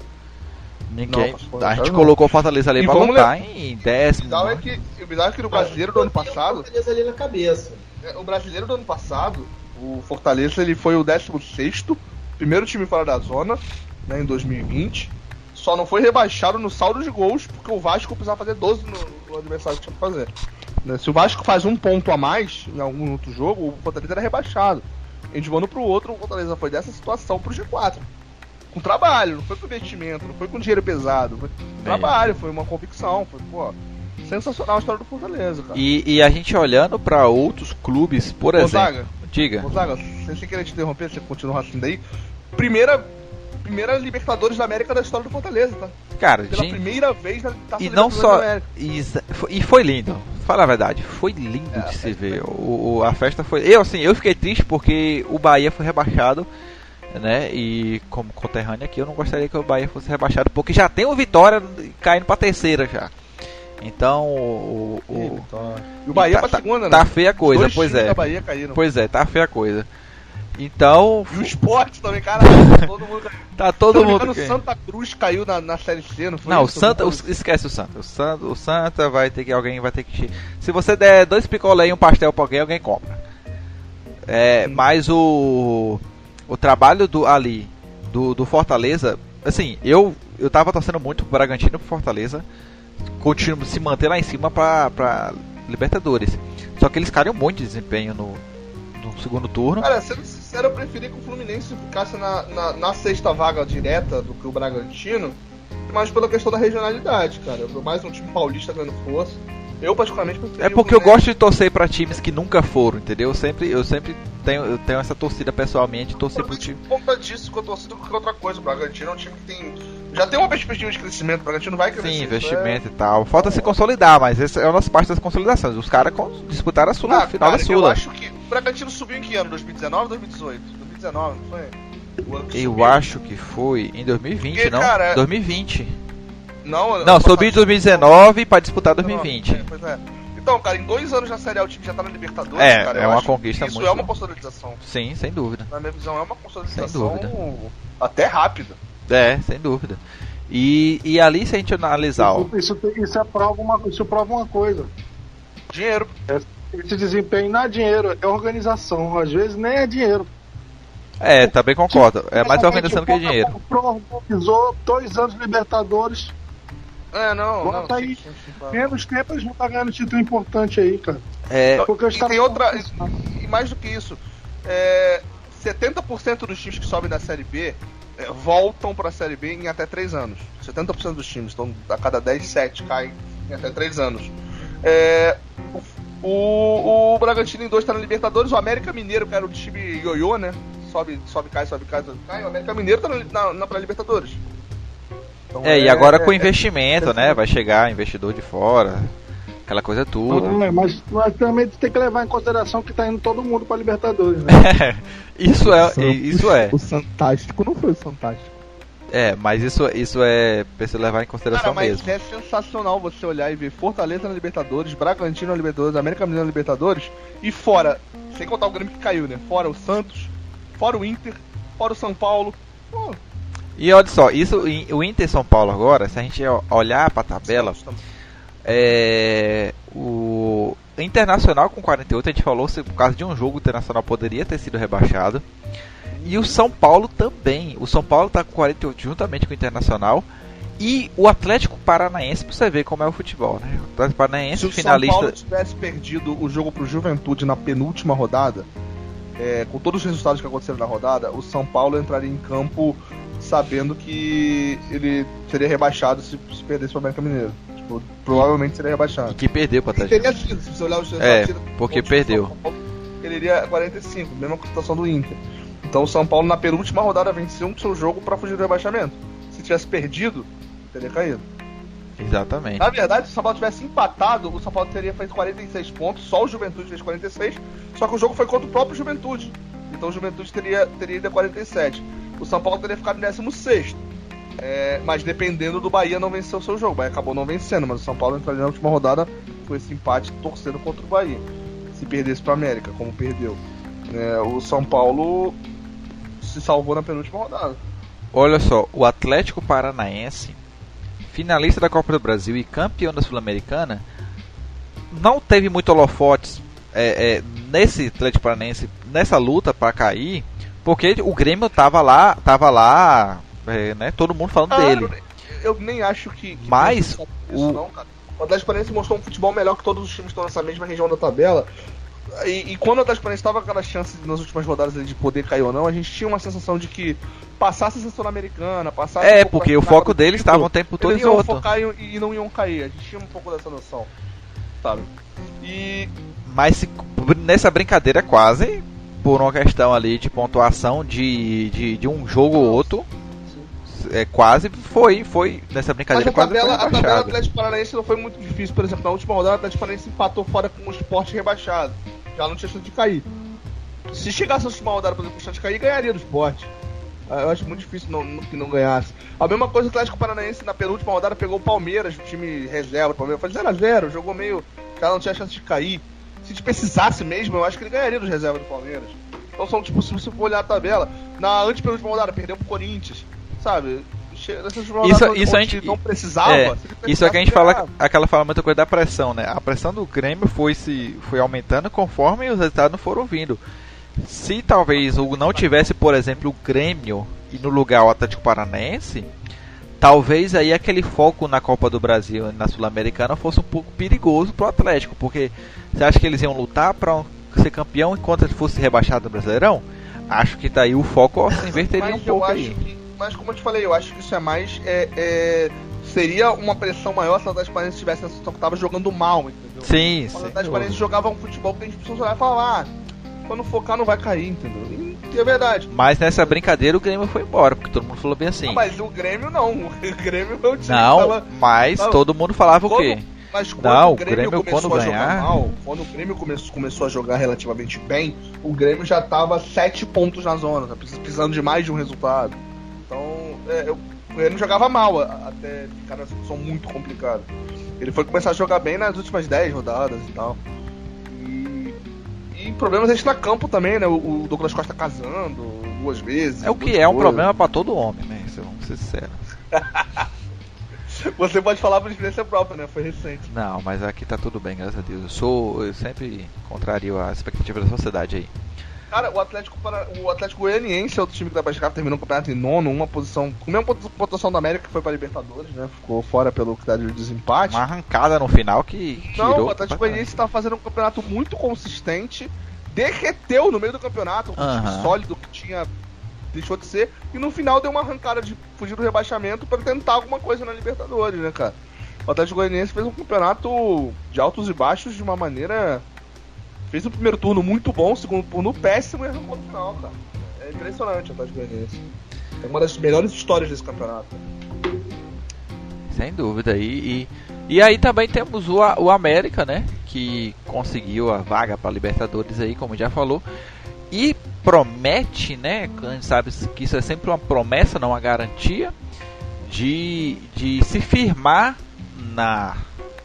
Ninguém. A gente colocou o Fortaleza ali pra lutar em décimo. O bizarro é que no brasileiro do ano passado. O Fortaleza ali na cabeça. O brasileiro do ano passado, o Fortaleza ele foi o 16º, primeiro time fora da zona, né, em 2020. Só não foi rebaixado no saldo de gols, porque o Vasco precisava fazer 12 no adversário que tinha que fazer. Né, se o Vasco faz um ponto a mais em algum outro jogo, o Fortaleza era rebaixado. E de um ano pro outro, o Fortaleza foi dessa situação pro G4. Com trabalho, não foi com investimento, não foi com dinheiro pesado, foi com trabalho, foi uma convicção, foi, sensacional a história do Fortaleza, cara. E a gente olhando pra outros clubes, por exemplo, diga. Gonzaga, sem querer te interromper, você continua assim daí. Primeira Libertadores da América da história do Fortaleza, tá? Cara, pela primeira vez na Taça e não só da América. E foi lindo. Fala a verdade, foi lindo de se ver. A festa foi. Eu fiquei triste porque o Bahia foi rebaixado, né? E como conterrâneo aqui, eu não gostaria que o Bahia fosse rebaixado, porque já tem o Vitória caindo pra terceira já. Então e o Bahia pra segunda, né? Tá feia a coisa, pois é. Da Bahia caíram. Pois é, tá feia a coisa. Então. E o Sport também, caralho. Todo mundo caiu. Tá todo mundo. O Santa Cruz caiu na Série C, não foi? Não, isso? o Santa. Esquece o Santa. O Santa vai ter que. Alguém vai ter que. Se você der 2 picolé e um pastel pra alguém compra. Mas o trabalho do Fortaleza, assim, eu tava torcendo muito pro Bragantino e pro Fortaleza continua se manter lá em cima pra Libertadores. Só que eles caíram muito de desempenho no segundo turno. Cara, sendo sincero, eu preferia que o Fluminense ficasse na sexta vaga direta do que o Bragantino, mas pela questão da regionalidade, cara. Mais um time paulista ganhando força. Eu particularmente prefiro. É porque eu gosto de torcer pra times que nunca foram, entendeu? Eu sempre tenho essa torcida pessoalmente, torcer pro time. Por conta disso que eu torço do que outra coisa. O Bragantino é um time que já tem uma perspectiva de crescimento. O Bragantino vai crescer. Sim, investimento e tal. Falta se consolidar, mas essa é a nossa parte das consolidações. Os caras disputaram a Sula, final da Sula. Eu acho que o Bragantino subiu em que ano? 2019 ou 2018? 2019, não foi? Eu acho que foi em 2020, porque, não? Cara, 2020. Não, subiu em 2019 pra disputar 2020. Pois é. Então, cara, em 2 anos na Série A o time já tá na Libertadores, cara. É uma conquista isso muito. Isso é uma consolidação. Sim, sem dúvida. Na minha visão, é uma consolidação sem dúvida. Até rápida. Sem dúvida. E ali, se a gente analisar... Isso prova uma coisa. Dinheiro. Esse desempenho não é dinheiro, é organização. Às vezes nem é dinheiro. Também concordo. É mais organização que dinheiro. Organizou 2 anos de Libertadores. Não. Bota aí. Menos tempo eles não tá ganhando título importante aí, cara. Porque e tem outra. E mais do que isso, 70% dos times que sobem da Série B voltam pra Série B em até 3 anos. 70% dos times, então a cada 10, 7 caem em até 3 anos. O Bragantino em 2 tá na Libertadores, o América Mineiro, que era o time ioiô, né? Sobe, cai. O América Mineiro tá na Libertadores. Então, e agora com investimento, né? Vai chegar investidor de fora, aquela coisa tudo. Mas também tem que levar em consideração que tá indo todo mundo pra Libertadores, né? Isso é. O Fantástico não foi o Fantástico. Mas isso é preciso levar em consideração mesmo. É sensacional você olhar e ver Fortaleza na Libertadores, Bragantino na Libertadores, América Mineiro na Libertadores, e fora, sem contar o Grêmio que caiu, né? Fora o Santos, fora o Inter, fora o São Paulo. E olha só, o Inter São Paulo agora, se a gente olhar pra tabela, o Internacional com 48, a gente falou, se por causa de um jogo, o Internacional poderia ter sido rebaixado. E o São Paulo também. O São Paulo tá com 48 juntamente com o Internacional. E o Atlético Paranaense, pra você ver como é o futebol, né? O Atlético Paranaense, finalista. Se o São Paulo tivesse perdido o jogo pro Juventude na penúltima rodada, com todos os resultados que aconteceram na rodada, o São Paulo entraria em campo sabendo que ele seria rebaixado se perdesse pro América Mineiro. Tipo, provavelmente seria rebaixado. E que perdeu pro Atlético. Teria sido, se você olhar os resultados. Porque perdeu. Ele iria 45, mesma situação do Inter. Então o São Paulo na penúltima rodada venceu o seu jogo para fugir do rebaixamento. Se tivesse perdido, teria caído. Exatamente. Na verdade, se o São Paulo tivesse empatado, o São Paulo teria feito 46 pontos, só o Juventude fez 46, só que o jogo foi contra o próprio Juventude. Então o Juventude teria ido a 47. O São Paulo teria ficado em 16º. Mas dependendo do Bahia não vencer o seu jogo. O Bahia acabou não vencendo, mas o São Paulo entraria na última rodada com esse empate torcendo contra o Bahia. Se perdesse para a América, como perdeu. O São Paulo se salvou na penúltima rodada. Olha só, o Atlético Paranaense, finalista da Copa do Brasil e campeão da Sul-Americana, não teve muito holofotes nesse Atlético Paranaense, nessa luta para cair, porque o Grêmio tava lá, né, todo mundo falando dele. Eu nem acho que mas não, cara. O Atlético Paranaense mostrou um futebol melhor que todos os times que estão nessa mesma região da tabela. E quando o Atlético Paranaense estava com aquela chance nas últimas rodadas de poder cair ou não, a gente tinha uma sensação de que passasse a Sul-Americana, passasse... porque o foco deles estava o tempo todo em outro. Eles iam focar e não iam cair, a gente tinha um pouco dessa noção, sabe? Mas nessa brincadeira quase, por uma questão ali de pontuação de um jogo ou outro, quase foi nessa brincadeira. Mas a tabela do Atlético Paranaense não foi muito difícil. Por exemplo, na última rodada o Atlético Paranaense empatou fora com o Sport rebaixado, já não tinha chance de cair. Se chegasse na última rodada, por exemplo, a chance de cair, ganharia do Sport. Eu acho muito difícil que não ganhasse. A mesma coisa, o Atlético Paranaense na penúltima rodada pegou o Palmeiras, o time reserva. O Palmeiras foi 0-0, jogou meio, já não tinha chance de cair. Se precisasse mesmo, eu acho que ele ganharia dos reservas do Palmeiras. Então são, tipo, se você for olhar a tabela, na antepenúltima rodada perdeu pro Corinthians, sabe? Isso a gente não precisava. Isso é que a gente fala, aquela fala muita coisa da pressão, né? A pressão do Grêmio foi aumentando conforme os resultados não foram vindo. Se talvez não tivesse, por exemplo, o Grêmio e no lugar o Atlético Paranaense, talvez aí aquele foco na Copa do Brasil e na Sul-Americana fosse um pouco perigoso pro Atlético, porque você acha que eles iam lutar para ser campeão enquanto ele fosse rebaixado no Brasileirão? Acho que daí o foco se inverteria um pouco aí. Mas como eu te falei, eu acho que isso é mais. Seria uma pressão maior se o Atlético Paranaense tivesse na situação que tava jogando mal, entendeu? Sim, o Atlético Paranaense jogava um futebol que a gente precisa olhar e falar, quando focar não vai cair, entendeu? E é verdade. Mas nessa brincadeira o Grêmio foi embora, porque todo mundo falou bem assim. Mas o Grêmio não. O Grêmio é o time não, que tava, mas todo mundo falava o quê? Mas quando não, o Grêmio começou quando a ganhar... jogar mal, quando o Grêmio começou a jogar relativamente bem, o Grêmio já tava 7 pontos na zona, tá precisando de mais de um resultado. Então, o Grêmio jogava mal até ficar numa situação muito complicada. Ele foi começar a jogar bem nas últimas 10 rodadas e tal. E problemas extra campo também, né? O Douglas Costa casando 2 vezes. É o que é um problema pra todo homem, né? Vamos ser sinceros. Você pode falar por experiência própria, né? Foi recente. Não, mas aqui tá tudo bem, graças a Deus. Eu sempre contrario a expectativa da sociedade aí. Cara, o Atlético Goianiense é outro time que dá pra chegar, terminou o campeonato em nono, uma posição, com a mesma pontuação da América, que foi pra Libertadores, né? Ficou fora pelo critério de desempate. Uma arrancada no final que não, o Atlético Goianiense tá fazendo um campeonato muito consistente, derreteu no meio do campeonato, um time sólido que tinha, deixou de ser, e no final deu uma arrancada de fugir do rebaixamento pra tentar alguma coisa na Libertadores, né, cara? O Atlético Goianiense fez um campeonato de altos e baixos de uma maneira... Fez o primeiro turno muito bom, o segundo turno péssimo e arrancou no final, cara. É impressionante o Atlético Goianiense. É uma das melhores histórias desse campeonato. Sem dúvida. E aí também temos o América, né? Que conseguiu a vaga para Libertadores aí, como já falou. E promete, né? A gente sabe que isso é sempre uma promessa, não uma garantia, de se firmar na...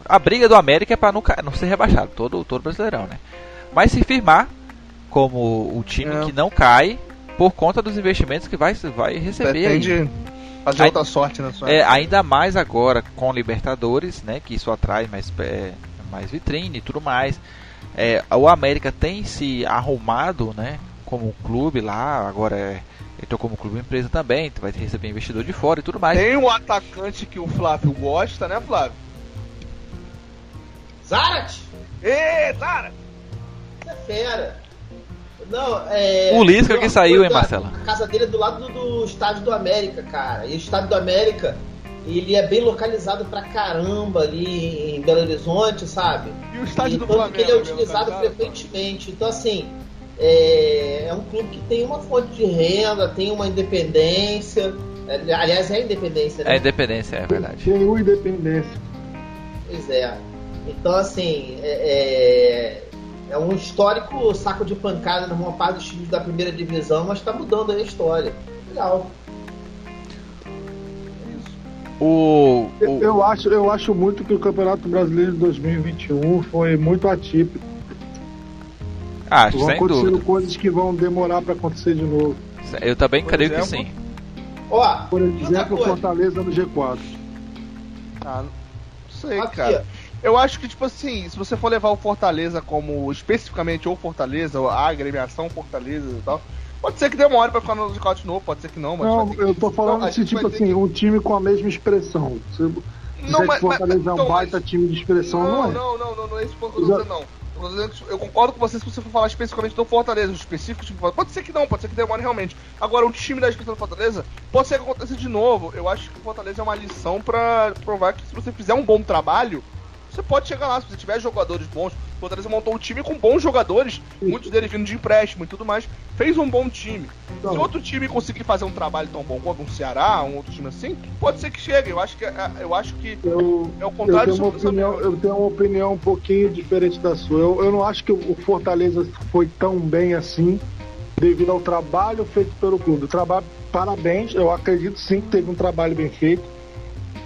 A briga do América é para não ser rebaixado, todo Brasileirão, né? Mas se firmar como o time que não cai por conta dos investimentos que vai receber. Pretende fazer outra sorte na sua ainda mais agora com Libertadores, né? Que isso atrai mais vitrine e tudo mais. O América tem se arrumado, né? Como clube lá, agora entrou como clube empresa também, vai receber investidor de fora e tudo mais. Tem um atacante que o Flávio gosta, né, Flávio? Zarat! Ê, Zarat! É fera. Não, o Lisca que saiu, hein, Marcelo? A casa dele é do lado do Estádio do América, cara. E o Estádio do América, ele é bem localizado pra caramba ali em Belo Horizonte, sabe? E o Estádio do Flamengo? Ele é utilizado né, frequentemente. Então, assim, é um clube que tem uma fonte de renda, tem uma independência. Aliás, é a independência, né? É a independência, é verdade. Tem uma independência. Pois é. Então, assim, é um histórico saco de pancada numa parte dos times da primeira divisão, mas tá mudando aí a história. Legal. Eu acho muito que o Campeonato Brasileiro de 2021 foi muito atípico. Acho, vão sem acontecendo dúvida. Coisas que vão demorar para acontecer de novo. Eu também creio que sim. Por exemplo, o Fortaleza no G4. Não sei, cara. Eu acho que, tipo assim, se você for levar o Fortaleza como especificamente o Fortaleza, ou a agremiação Fortaleza e tal, pode ser que demore pra ficar no G4 de novo, pode ser que não, mas... Não, eu tô falando assim, tipo assim, um time com a mesma expressão. Mas Fortaleza é um baita time de expressão, não é? Não é esse ponto que eu tô dizendo, não. Eu concordo com você se você for falar especificamente do Fortaleza, o específico time do Fortaleza. Pode ser que não, pode ser que demore realmente. Agora, o time da expressão do Fortaleza, pode ser que aconteça de novo. Eu acho que o Fortaleza é uma lição pra provar que se você fizer um bom trabalho, você pode chegar lá, se você tiver jogadores bons. O Fortaleza montou um time com bons jogadores, muitos deles vindo de empréstimo e tudo mais. Fez um bom time. Se outro time conseguir fazer um trabalho tão bom quanto um Ceará, um outro time assim, pode ser que chegue. Eu acho que é o contrário do seu pensamento. Eu tenho uma opinião um pouquinho diferente da sua. Eu não acho que o Fortaleza foi tão bem assim, devido ao trabalho feito pelo clube. Parabéns, eu acredito sim que teve um trabalho bem feito.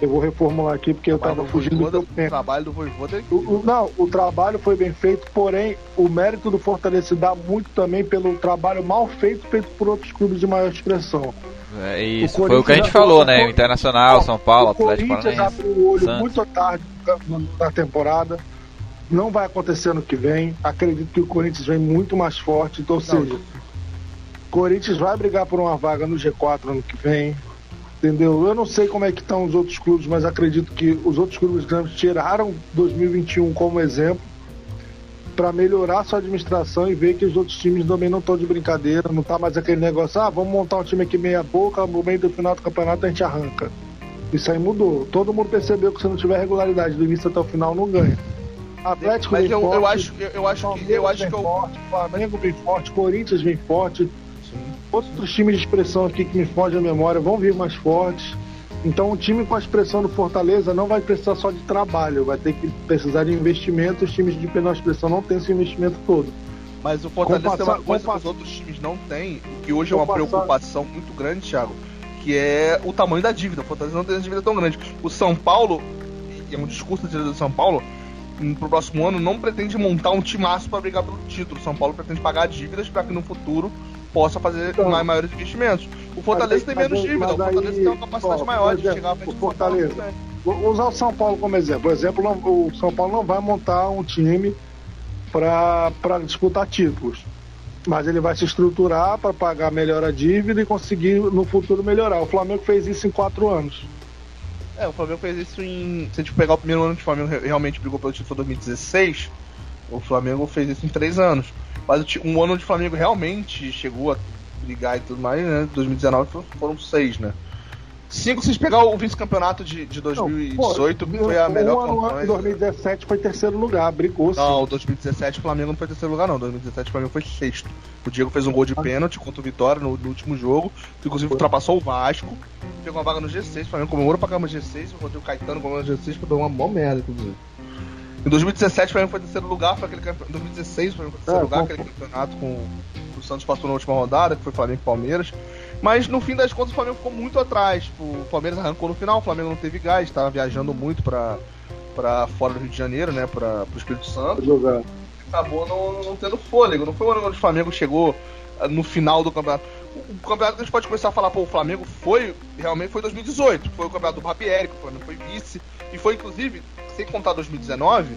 Eu vou reformular aqui porque eu tava fugindo do O tempo. trabalho do Vojvoda Não, o trabalho foi bem feito, porém o mérito do Fortaleza se dá muito também pelo trabalho mal feito por outros clubes de maior expressão. É isso, foi o que a gente falou, né? O Internacional, São Paulo, Atlético Paranaense. O Corinthians Paranaense, abriu o olho Santos. muito tarde na temporada. Não vai acontecer ano que vem. Acredito que o Corinthians vem muito mais forte. Então, ou seja, o Corinthians vai brigar por uma vaga no G4 ano que vem. Entendeu? Eu não sei como é que estão os outros clubes, mas acredito que os outros clubes grandes tiraram 2021 como exemplo para melhorar sua administração e ver que os outros times também não estão de brincadeira, não tá mais aquele negócio, vamos montar um time aqui meia boca, no meio do final do campeonato a gente arranca. Isso aí mudou. Todo mundo percebeu que se não tiver regularidade do início até o final, não ganha. Atlético Mas vem eu forte, acho que forte, Flamengo vem forte, Corinthians vem forte. Outros times de expressão aqui que me fogem a memória vão vir mais fortes. Então um time com a expressão do Fortaleza não vai precisar só de trabalho, vai ter que precisar de investimento. Os times de menor expressão não têm esse investimento todo. Mas o Fortaleza tem uma coisa que os outros times não têm, que hoje é uma preocupação muito grande, Thiago, que é o tamanho da dívida. O Fortaleza não tem uma dívida tão grande. O São Paulo, e é um discurso da direção do São Paulo, pro próximo ano não pretende montar um timaço para brigar pelo título. O São Paulo pretende pagar dívidas para que no futuro possa fazer maiores investimentos. O Fortaleza tem menos dívida, o Fortaleza tem uma capacidade maior de chegar à frente do Fortaleza. Vou usar o São Paulo como exemplo. O São Paulo não vai montar um time para disputar títulos, mas ele vai se estruturar para pagar melhor a dívida e conseguir no futuro melhorar. O Flamengo fez isso em 4 anos. O Flamengo fez isso em... Se a gente pegar o primeiro ano que o Flamengo realmente brigou pelo título 2016, o Flamengo fez isso em 3 anos. Mas um ano onde o Flamengo realmente chegou a brigar e tudo mais, né? 2019 foram 6, né? 5, se pegar o vice-campeonato de 2018, foi a melhor campanha. Em 2017 foi terceiro lugar, brigou sim. Não, 2017 o Flamengo não foi terceiro lugar, não. 2017 o Flamengo foi 6º. O Diego fez um gol de pênalti contra o Vitória no último jogo, que inclusive ultrapassou o Vasco, pegou uma vaga no G6, o Flamengo comemorou pra caramba no G6, o Rodrigo Caetano comemorou no G6, que deu uma mó merda, inclusive. Em 2017 o Flamengo foi terceiro lugar, foi aquele campeonato. Em 2016 o Flamengo foi terceiro lugar, aquele campeonato com o Santos passou na última rodada, que foi Flamengo e Palmeiras. Mas no fim das contas o Flamengo ficou muito atrás. Tipo, o Palmeiras arrancou no final, o Flamengo não teve gás, estava viajando muito pra fora do Rio de Janeiro, né? Pro Espírito Santo. Acabou não tendo fôlego. Não foi o ano onde o Flamengo chegou no final do campeonato. O campeonato que a gente pode começar a falar, o Flamengo realmente foi 2018, foi o campeonato do Barbieri, que o Flamengo foi vice, e foi inclusive, sem contar 2019,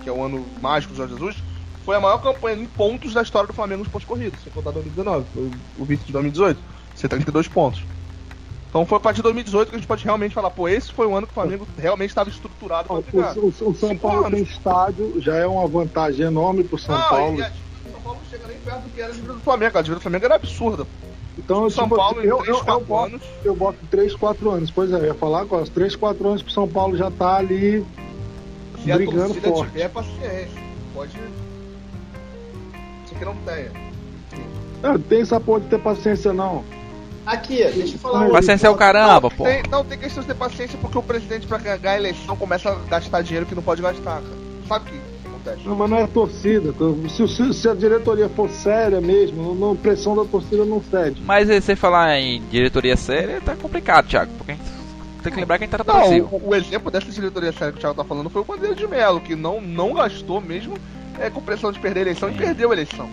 que é o ano mágico do Jorge Jesus, foi a maior campanha em pontos da história do Flamengo nos pontos corridos, sem contar 2019, foi o vice de 2018, 32 pontos. Então foi a partir de 2018 que a gente pode realmente falar, esse foi o ano que o Flamengo realmente estava estruturado para brigar. O São Paulo tem estádio, já é uma vantagem enorme pro São Paulo. E o São Paulo não chega nem perto do que era a dívida do Flamengo, a dívida do Flamengo era absurda. Então, o São Paulo em 3-4 anos. Eu boto 3-4 anos. Pois é, eu ia falar agora. 3-4 anos pro São Paulo já tá ali brigando forte. Se tiver paciência, pode. Isso aqui não tem. Não tem essa porra de ter paciência, não. Aqui, deixa eu falar. Paciência é o caramba, pô. Tem questão de ter paciência porque o presidente, pra ganhar a eleição, começa a gastar dinheiro que não pode gastar, cara. Sabe o que acontece? Não, mas não é torcida. Se a diretoria for séria mesmo, não, pressão da torcida não cede. Mas você falar em diretoria séria tá complicado, Thiago, porque a gente tem que lembrar que a gente tá no Brasil. O exemplo dessa diretoria séria que o Thiago tá falando foi o Bandeira de Melo, que não gastou mesmo com pressão de perder a eleição e perdeu a eleição.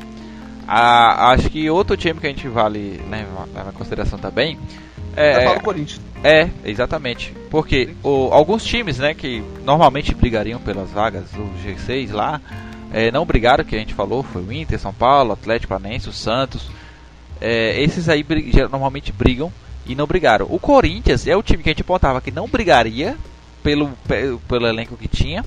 Acho que outro time que a gente vale levar em consideração também o Corinthians. Exatamente. Porque alguns times, né, que normalmente brigariam pelas vagas do G6 lá, não brigaram, que a gente falou, foi o Inter, São Paulo, Atlético Paranaense, o Santos. Esses aí normalmente brigam e não brigaram. O Corinthians é o time que a gente apontava que não brigaria pelo elenco que tinha.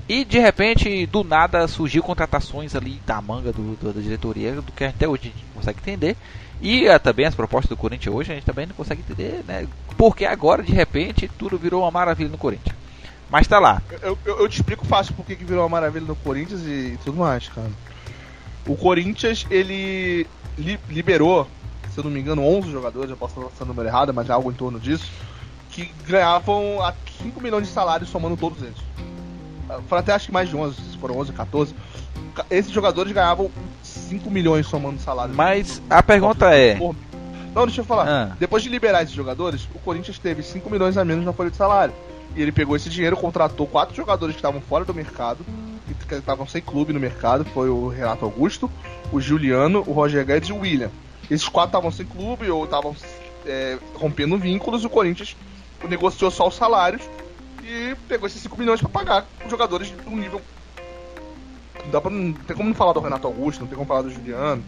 E de repente, do nada, surgiu contratações ali da manga da diretoria, do que até hoje a gente não consegue entender. E também as propostas do Corinthians hoje a gente também não consegue entender, né? Porque agora, de repente, tudo virou uma maravilha no Corinthians. Mas tá lá. Eu te explico fácil porque que virou uma maravilha no Corinthians e tudo mais, cara. O Corinthians, ele liberou, se eu não me engano, 11 jogadores, eu posso estar o número errado, mas é algo em torno disso, que ganhavam a 5 milhões de salários somando todos eles. Foram até acho que mais de 11, se foram 11, 14. Esses jogadores ganhavam 5 milhões somando salário. Mas a pergunta é... Não, deixa eu falar. Depois de liberar esses jogadores, o Corinthians teve 5 milhões a menos na folha de salário. E ele pegou esse dinheiro, contratou 4 jogadores que estavam fora do mercado, que estavam sem clube no mercado. Foi o Renato Augusto, o Juliano, o Roger Guedes e o William. Esses 4 estavam sem clube ou estavam rompendo vínculos. E o Corinthians negociou só os salários e pegou esses 5 milhões para pagar os jogadores de um nível. Não tem como não falar do Renato Augusto, não tem como falar do Juliano,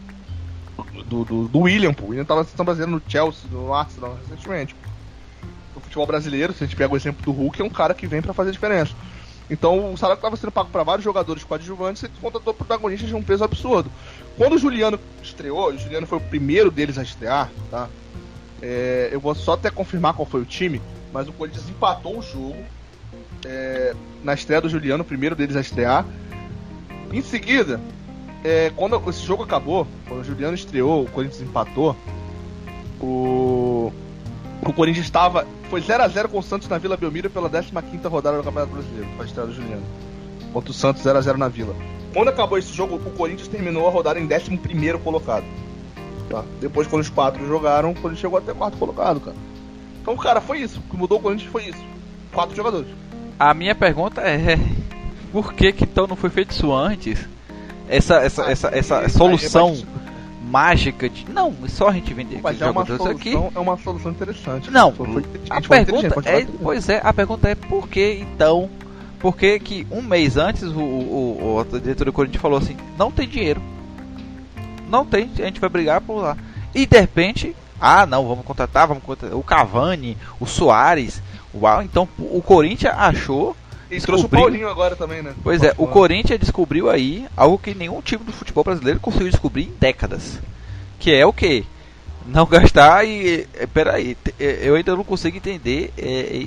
do William, pô. O William estava na seleção brasileira no Chelsea, no Arsenal, recentemente. No futebol brasileiro, se a gente pega o exemplo do Hulk, é um cara que vem pra fazer diferença. Então, o salário que estava sendo pago para vários jogadores coadjuvantes, ele contratou protagonistas de um peso absurdo. Quando o Juliano estreou, o Juliano foi o primeiro deles a estrear, tá? Eu vou só até confirmar qual foi o time, mas o Corinthians empatou o jogo na estreia do Juliano, o primeiro deles a estrear. Em seguida, quando esse jogo acabou, quando o Juliano estreou, o Corinthians empatou, o Corinthians foi 0x0 com o Santos na Vila Belmiro pela 15ª rodada do Campeonato Brasileiro, com a estreia do Juliano, contra o Santos 0x0 na Vila. Quando acabou esse jogo, o Corinthians terminou a rodada em 11º colocado, tá? Depois, quando os 4 jogaram, o Corinthians chegou até 4º colocado, cara. Então, cara, foi isso. O que mudou o Corinthians foi isso. 4 jogadores. A minha pergunta é: por que então não foi feito isso antes? Essa solução mágica de não, só a gente vender aqui jogadores aqui. É uma solução interessante. Não, a pergunta é por que então? Por que um mês antes o diretor do Corinthians falou assim: não tem dinheiro, não tem, a gente vai brigar por lá. E de repente, não, vamos contratar o Cavani, o Soares. Uau, então o Corinthians achou. E trouxe o Paulinho agora também, né? Pois é, o Corinthians descobriu aí algo que nenhum time do futebol brasileiro conseguiu descobrir em décadas. Que é o quê? Não gastar e... Peraí, eu ainda não consigo entender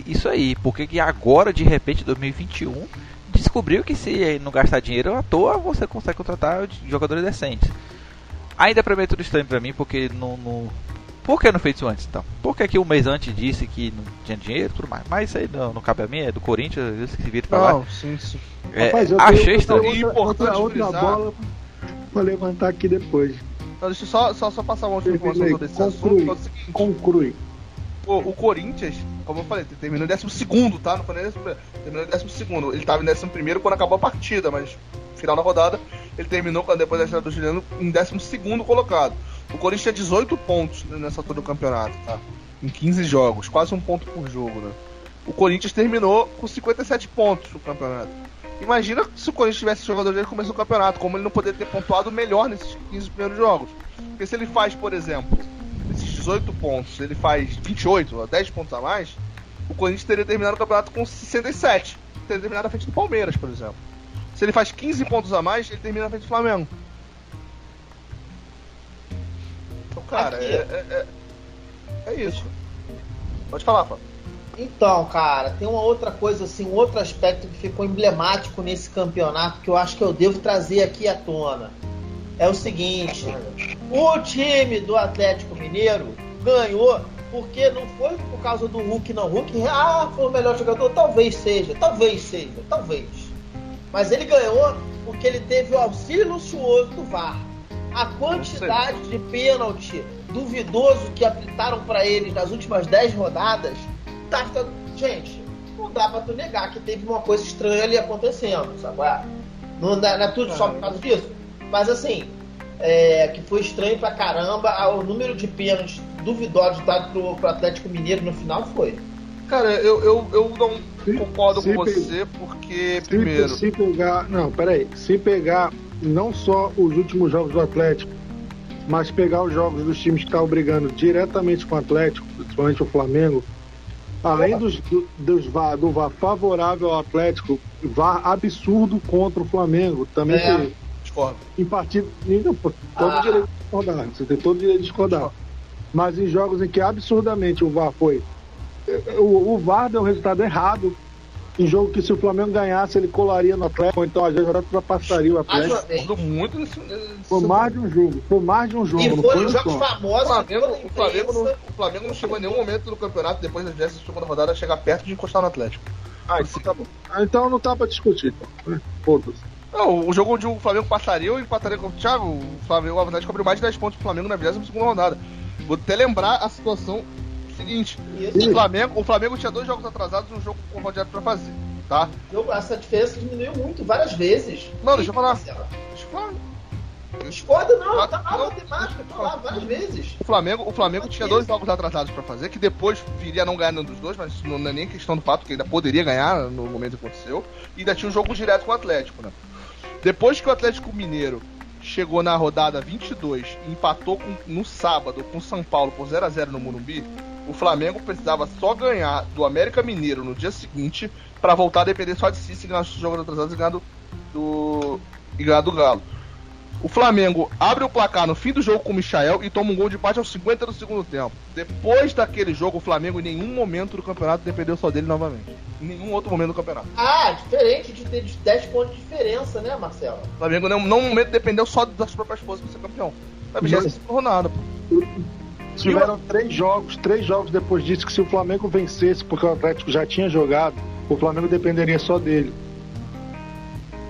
isso aí. Porque que agora, de repente, 2021, descobriu que se não gastar dinheiro à toa, você consegue contratar jogadores decentes. Ainda pra mim é tudo estranho pra mim, porque não... Por que não fez isso antes, então? Por que um mês antes disse que não tinha dinheiro e tudo mais? Mas isso aí não cabe a mim, é do Corinthians, eles que se viram pra lá. Sim. Rapaz, achei estranho. Outra bola pra levantar aqui depois. Não, deixa eu só passar uma última informação sobre esse assunto. Conclui. O Corinthians, como eu falei, terminou em 12º, tá? Não foi nem 11º. Terminou em 12º. Ele tava em 11º quando acabou a partida, mas no final da rodada ele terminou, depois da estreia do Juliano, em 12º colocado. O Corinthians tinha 18 pontos nessa altura do campeonato, tá? Em 15 jogos, quase 1 ponto por jogo, né? O Corinthians terminou com 57 pontos no campeonato. Imagina se o Corinthians tivesse jogador desde o começo do campeonato, como ele não poderia ter pontuado melhor nesses 15 primeiros jogos. Porque se ele faz, por exemplo, esses 18 pontos, ele faz 28, 10 pontos a mais, o Corinthians teria terminado o campeonato com 67. Teria terminado à frente do Palmeiras, por exemplo. Se ele faz 15 pontos a mais, ele termina à frente do Flamengo. Então, cara, é isso. Pode falar, Fábio. Então, cara, tem uma outra coisa assim, um outro aspecto que ficou emblemático nesse campeonato que eu acho que eu devo trazer aqui à tona. É o seguinte: o time do Atlético Mineiro ganhou porque não foi por causa do Hulk, não. Hulk, foi o melhor jogador? Talvez seja. Mas ele ganhou porque ele teve o auxílio luxuoso do VAR. A quantidade de pênalti duvidoso que apitaram pra eles nas últimas 10 rodadas, gente, não dá pra tu negar que teve uma coisa estranha ali acontecendo, sabe? Não é tudo só por causa disso, mas assim, que foi estranho pra caramba. O número de pênaltis duvidosos dado pro Atlético Mineiro no final foi. Cara, eu não concordo com você, porque primeiro... Se pegar não só os últimos jogos do Atlético, mas pegar os jogos dos times que estavam brigando diretamente com o Atlético, principalmente o Flamengo, além do VAR favorável ao Atlético, VAR absurdo contra o Flamengo, também foi. Discordo. Em partida, todo direito de discordar, você tem todo direito de discordar. Mas em jogos em que absurdamente o VAR foi, o VAR deu um resultado errado. Em jogo que se o Flamengo ganhasse, ele colaria no Atlético, ou então às vezes ultrapassaria o Atlético. Muito Foi mais de um jogo. E foi um jogo famoso. O Flamengo não chegou em nenhum momento do campeonato, depois dessa segunda rodada, a chegar perto de encostar no Atlético. Então tá bom. Então não tá pra discutir. Então. Foda-se. Não, o jogo onde o Flamengo passaria, ou empataria com o Thiago, o Atlético abriu mais de 10 pontos pro Flamengo na 22ª rodada. Vou até lembrar a situação seguinte, Isso. o Flamengo tinha 2 jogos atrasados e um jogo com o Rogério pra fazer, tá? Essa diferença diminuiu muito, várias vezes. Não, deixa eu falar. Marcelo, Deixa eu falar. discorda não, tá Não. lá matemática, tá lá várias vezes. O Flamengo tinha 2 jogos atrasados pra fazer, que depois viria a não ganhar nenhum dos dois, mas isso não é nem questão do fato que ainda poderia ganhar no momento que aconteceu. E ainda tinha um jogo direto com o Atlético, né? Depois que o Atlético Mineiro chegou na rodada 22 e empatou no sábado com o São Paulo por 0-0 no Morumbi, o Flamengo precisava só ganhar do América Mineiro no dia seguinte pra voltar a depender só de si, se ganhar os jogos atrasados e ganhar do Galo. O Flamengo abre o placar no fim do jogo com o Michael e toma um gol de empate aos 50 do segundo tempo. Depois daquele jogo, o Flamengo em nenhum momento do campeonato dependeu só dele novamente. Em nenhum outro momento do campeonato. Diferente de ter 10 pontos de diferença, né, Marcelo? O Flamengo em nenhum momento dependeu só das próprias forças para ser campeão. A vigência não tornou nada, pô. Tiveram 3 jogos depois disso, que se o Flamengo vencesse, porque o Atlético já tinha jogado, o Flamengo dependeria só dele.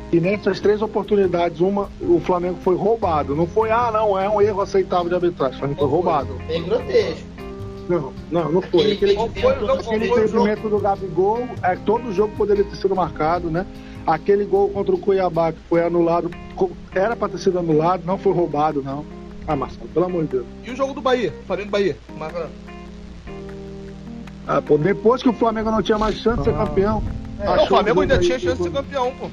E nessas 3 oportunidades, o Flamengo foi roubado. Não foi, não, é um erro aceitável de arbitragem. O Flamengo foi roubado. Bem grotesco. Não foi. Aquele Aquele impedimento do Gabigol, todo jogo poderia ter sido marcado, né? Aquele gol contra o Cuiabá que foi anulado, era pra ter sido anulado, não foi roubado, não. Marcelo, pelo amor de Deus. E o jogo do Bahia? Flamengo Bahia? Depois que o Flamengo não tinha mais chance de ser campeão. O Flamengo ainda tinha chance de ser campeão, pô.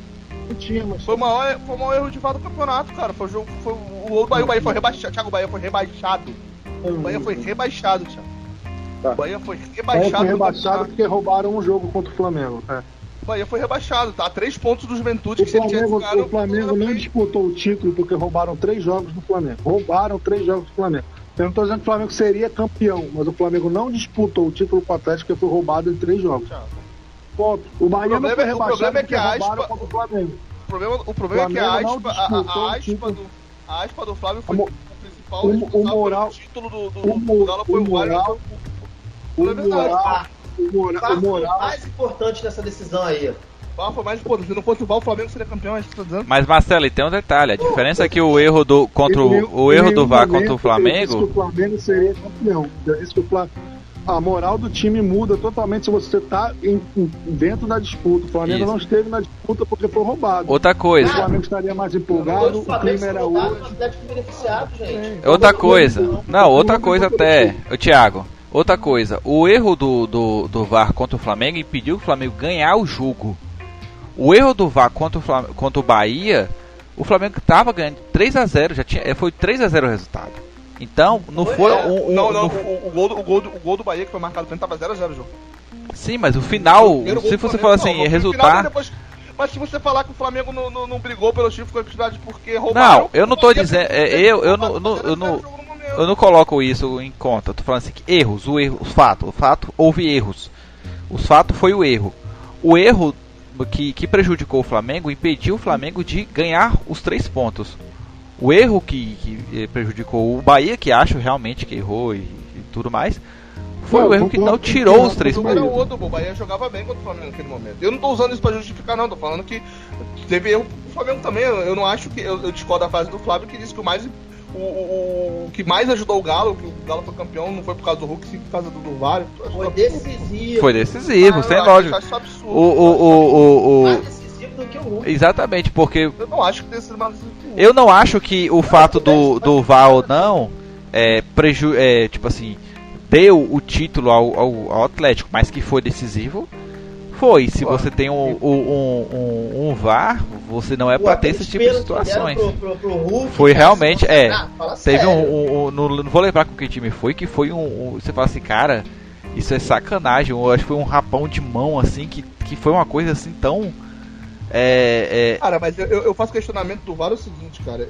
Não tinha, mas... Foi o maior erro de fato do campeonato, cara. Foi o gol do Bahia. O Bahia foi rebaixado. Thiago, o Bahia foi rebaixado. O Bahia foi rebaixado, Thiago. Tá. O Bahia foi Foi rebaixado. rebaixado porque roubaram um jogo contra o Flamengo. O Bahia foi rebaixado, tá? 3 pontos do Juventude O Flamengo, ficado. não disputou o título porque roubaram 3 jogos do Flamengo. Roubaram 3 jogos do Flamengo. Eu não estou dizendo que o Flamengo seria campeão, mas o Flamengo não disputou o título com o Atlético porque foi roubado em 3 jogos. Ponto. O Bahia não foi rebaixado porque roubaram contra o Flamengo. O problema é que a aspa do Flávio foi o principal moral, do título do Galo foi o moral. O moral mais importante dessa decisão aí. O foi mais importante. Se não fosse o VAR, o Flamengo seria campeão, é isso que eu tô dizendo. Mas Marcelo, e tem um detalhe, a diferença é que o erro do VAR contra o Flamengo. O Flamengo seria campeão. A moral do time muda totalmente se você tá dentro da disputa. O Flamengo não esteve na disputa porque foi roubado. Outra coisa. O Flamengo estaria mais empolgado, o clima era outro. Outra coisa. Não, outra coisa até. Thiago, outra coisa. O erro do VAR contra o Flamengo impediu o Flamengo ganhar o jogo. O erro do VAR contra o Bahia, o Flamengo tava ganhando 3-0, foi 3-0 o resultado. Então, não foi o gol do Bahia que foi marcado pra ele tava 0-0 o jogo. Sim, mas o final, se você falar assim, resultar... Mas se você falar que o Flamengo não brigou pelo título, ficou episódio porque roubaram... Não, eu não tô dizendo... Eu não coloco isso em conta. Eu tô falando assim, que erros, o fato, houve erros. O fato foi o erro. O erro que prejudicou o Flamengo, impediu o Flamengo de ganhar os 3 pontos. O erro que prejudicou o Bahia, que acho realmente que errou e tudo mais, foi o erro que não tirou os 3 pontos. O Bahia jogava bem contra o Flamengo naquele momento. Eu não tô usando isso pra justificar, não. Tô falando que teve erro pro Flamengo também. Eu não acho que... Eu discordo da frase do Flávio, que disse que o que mais ajudou o Galo, que o Galo foi campeão, não foi por causa do Hulk, sim por causa do VAR. Foi decisivo. Sem lógica. Mais decisivo do que o Hulk. Exatamente, porque... Eu não acho que tenha sido mais decisivo. Eu não acho que o fato do VAR ou não tipo assim, deu o título ao Atlético, mas que foi decisivo. Foi. Se você tem um VAR, você não é pra ter esse tipo de situações. Pro Hulk, foi realmente, teve não vou lembrar com que time foi, que foi você fala assim, cara, isso é sacanagem. Eu acho que foi um rapão de mão, assim, que foi uma coisa assim tão... Cara, mas eu faço questionamento do VAR o seguinte, cara.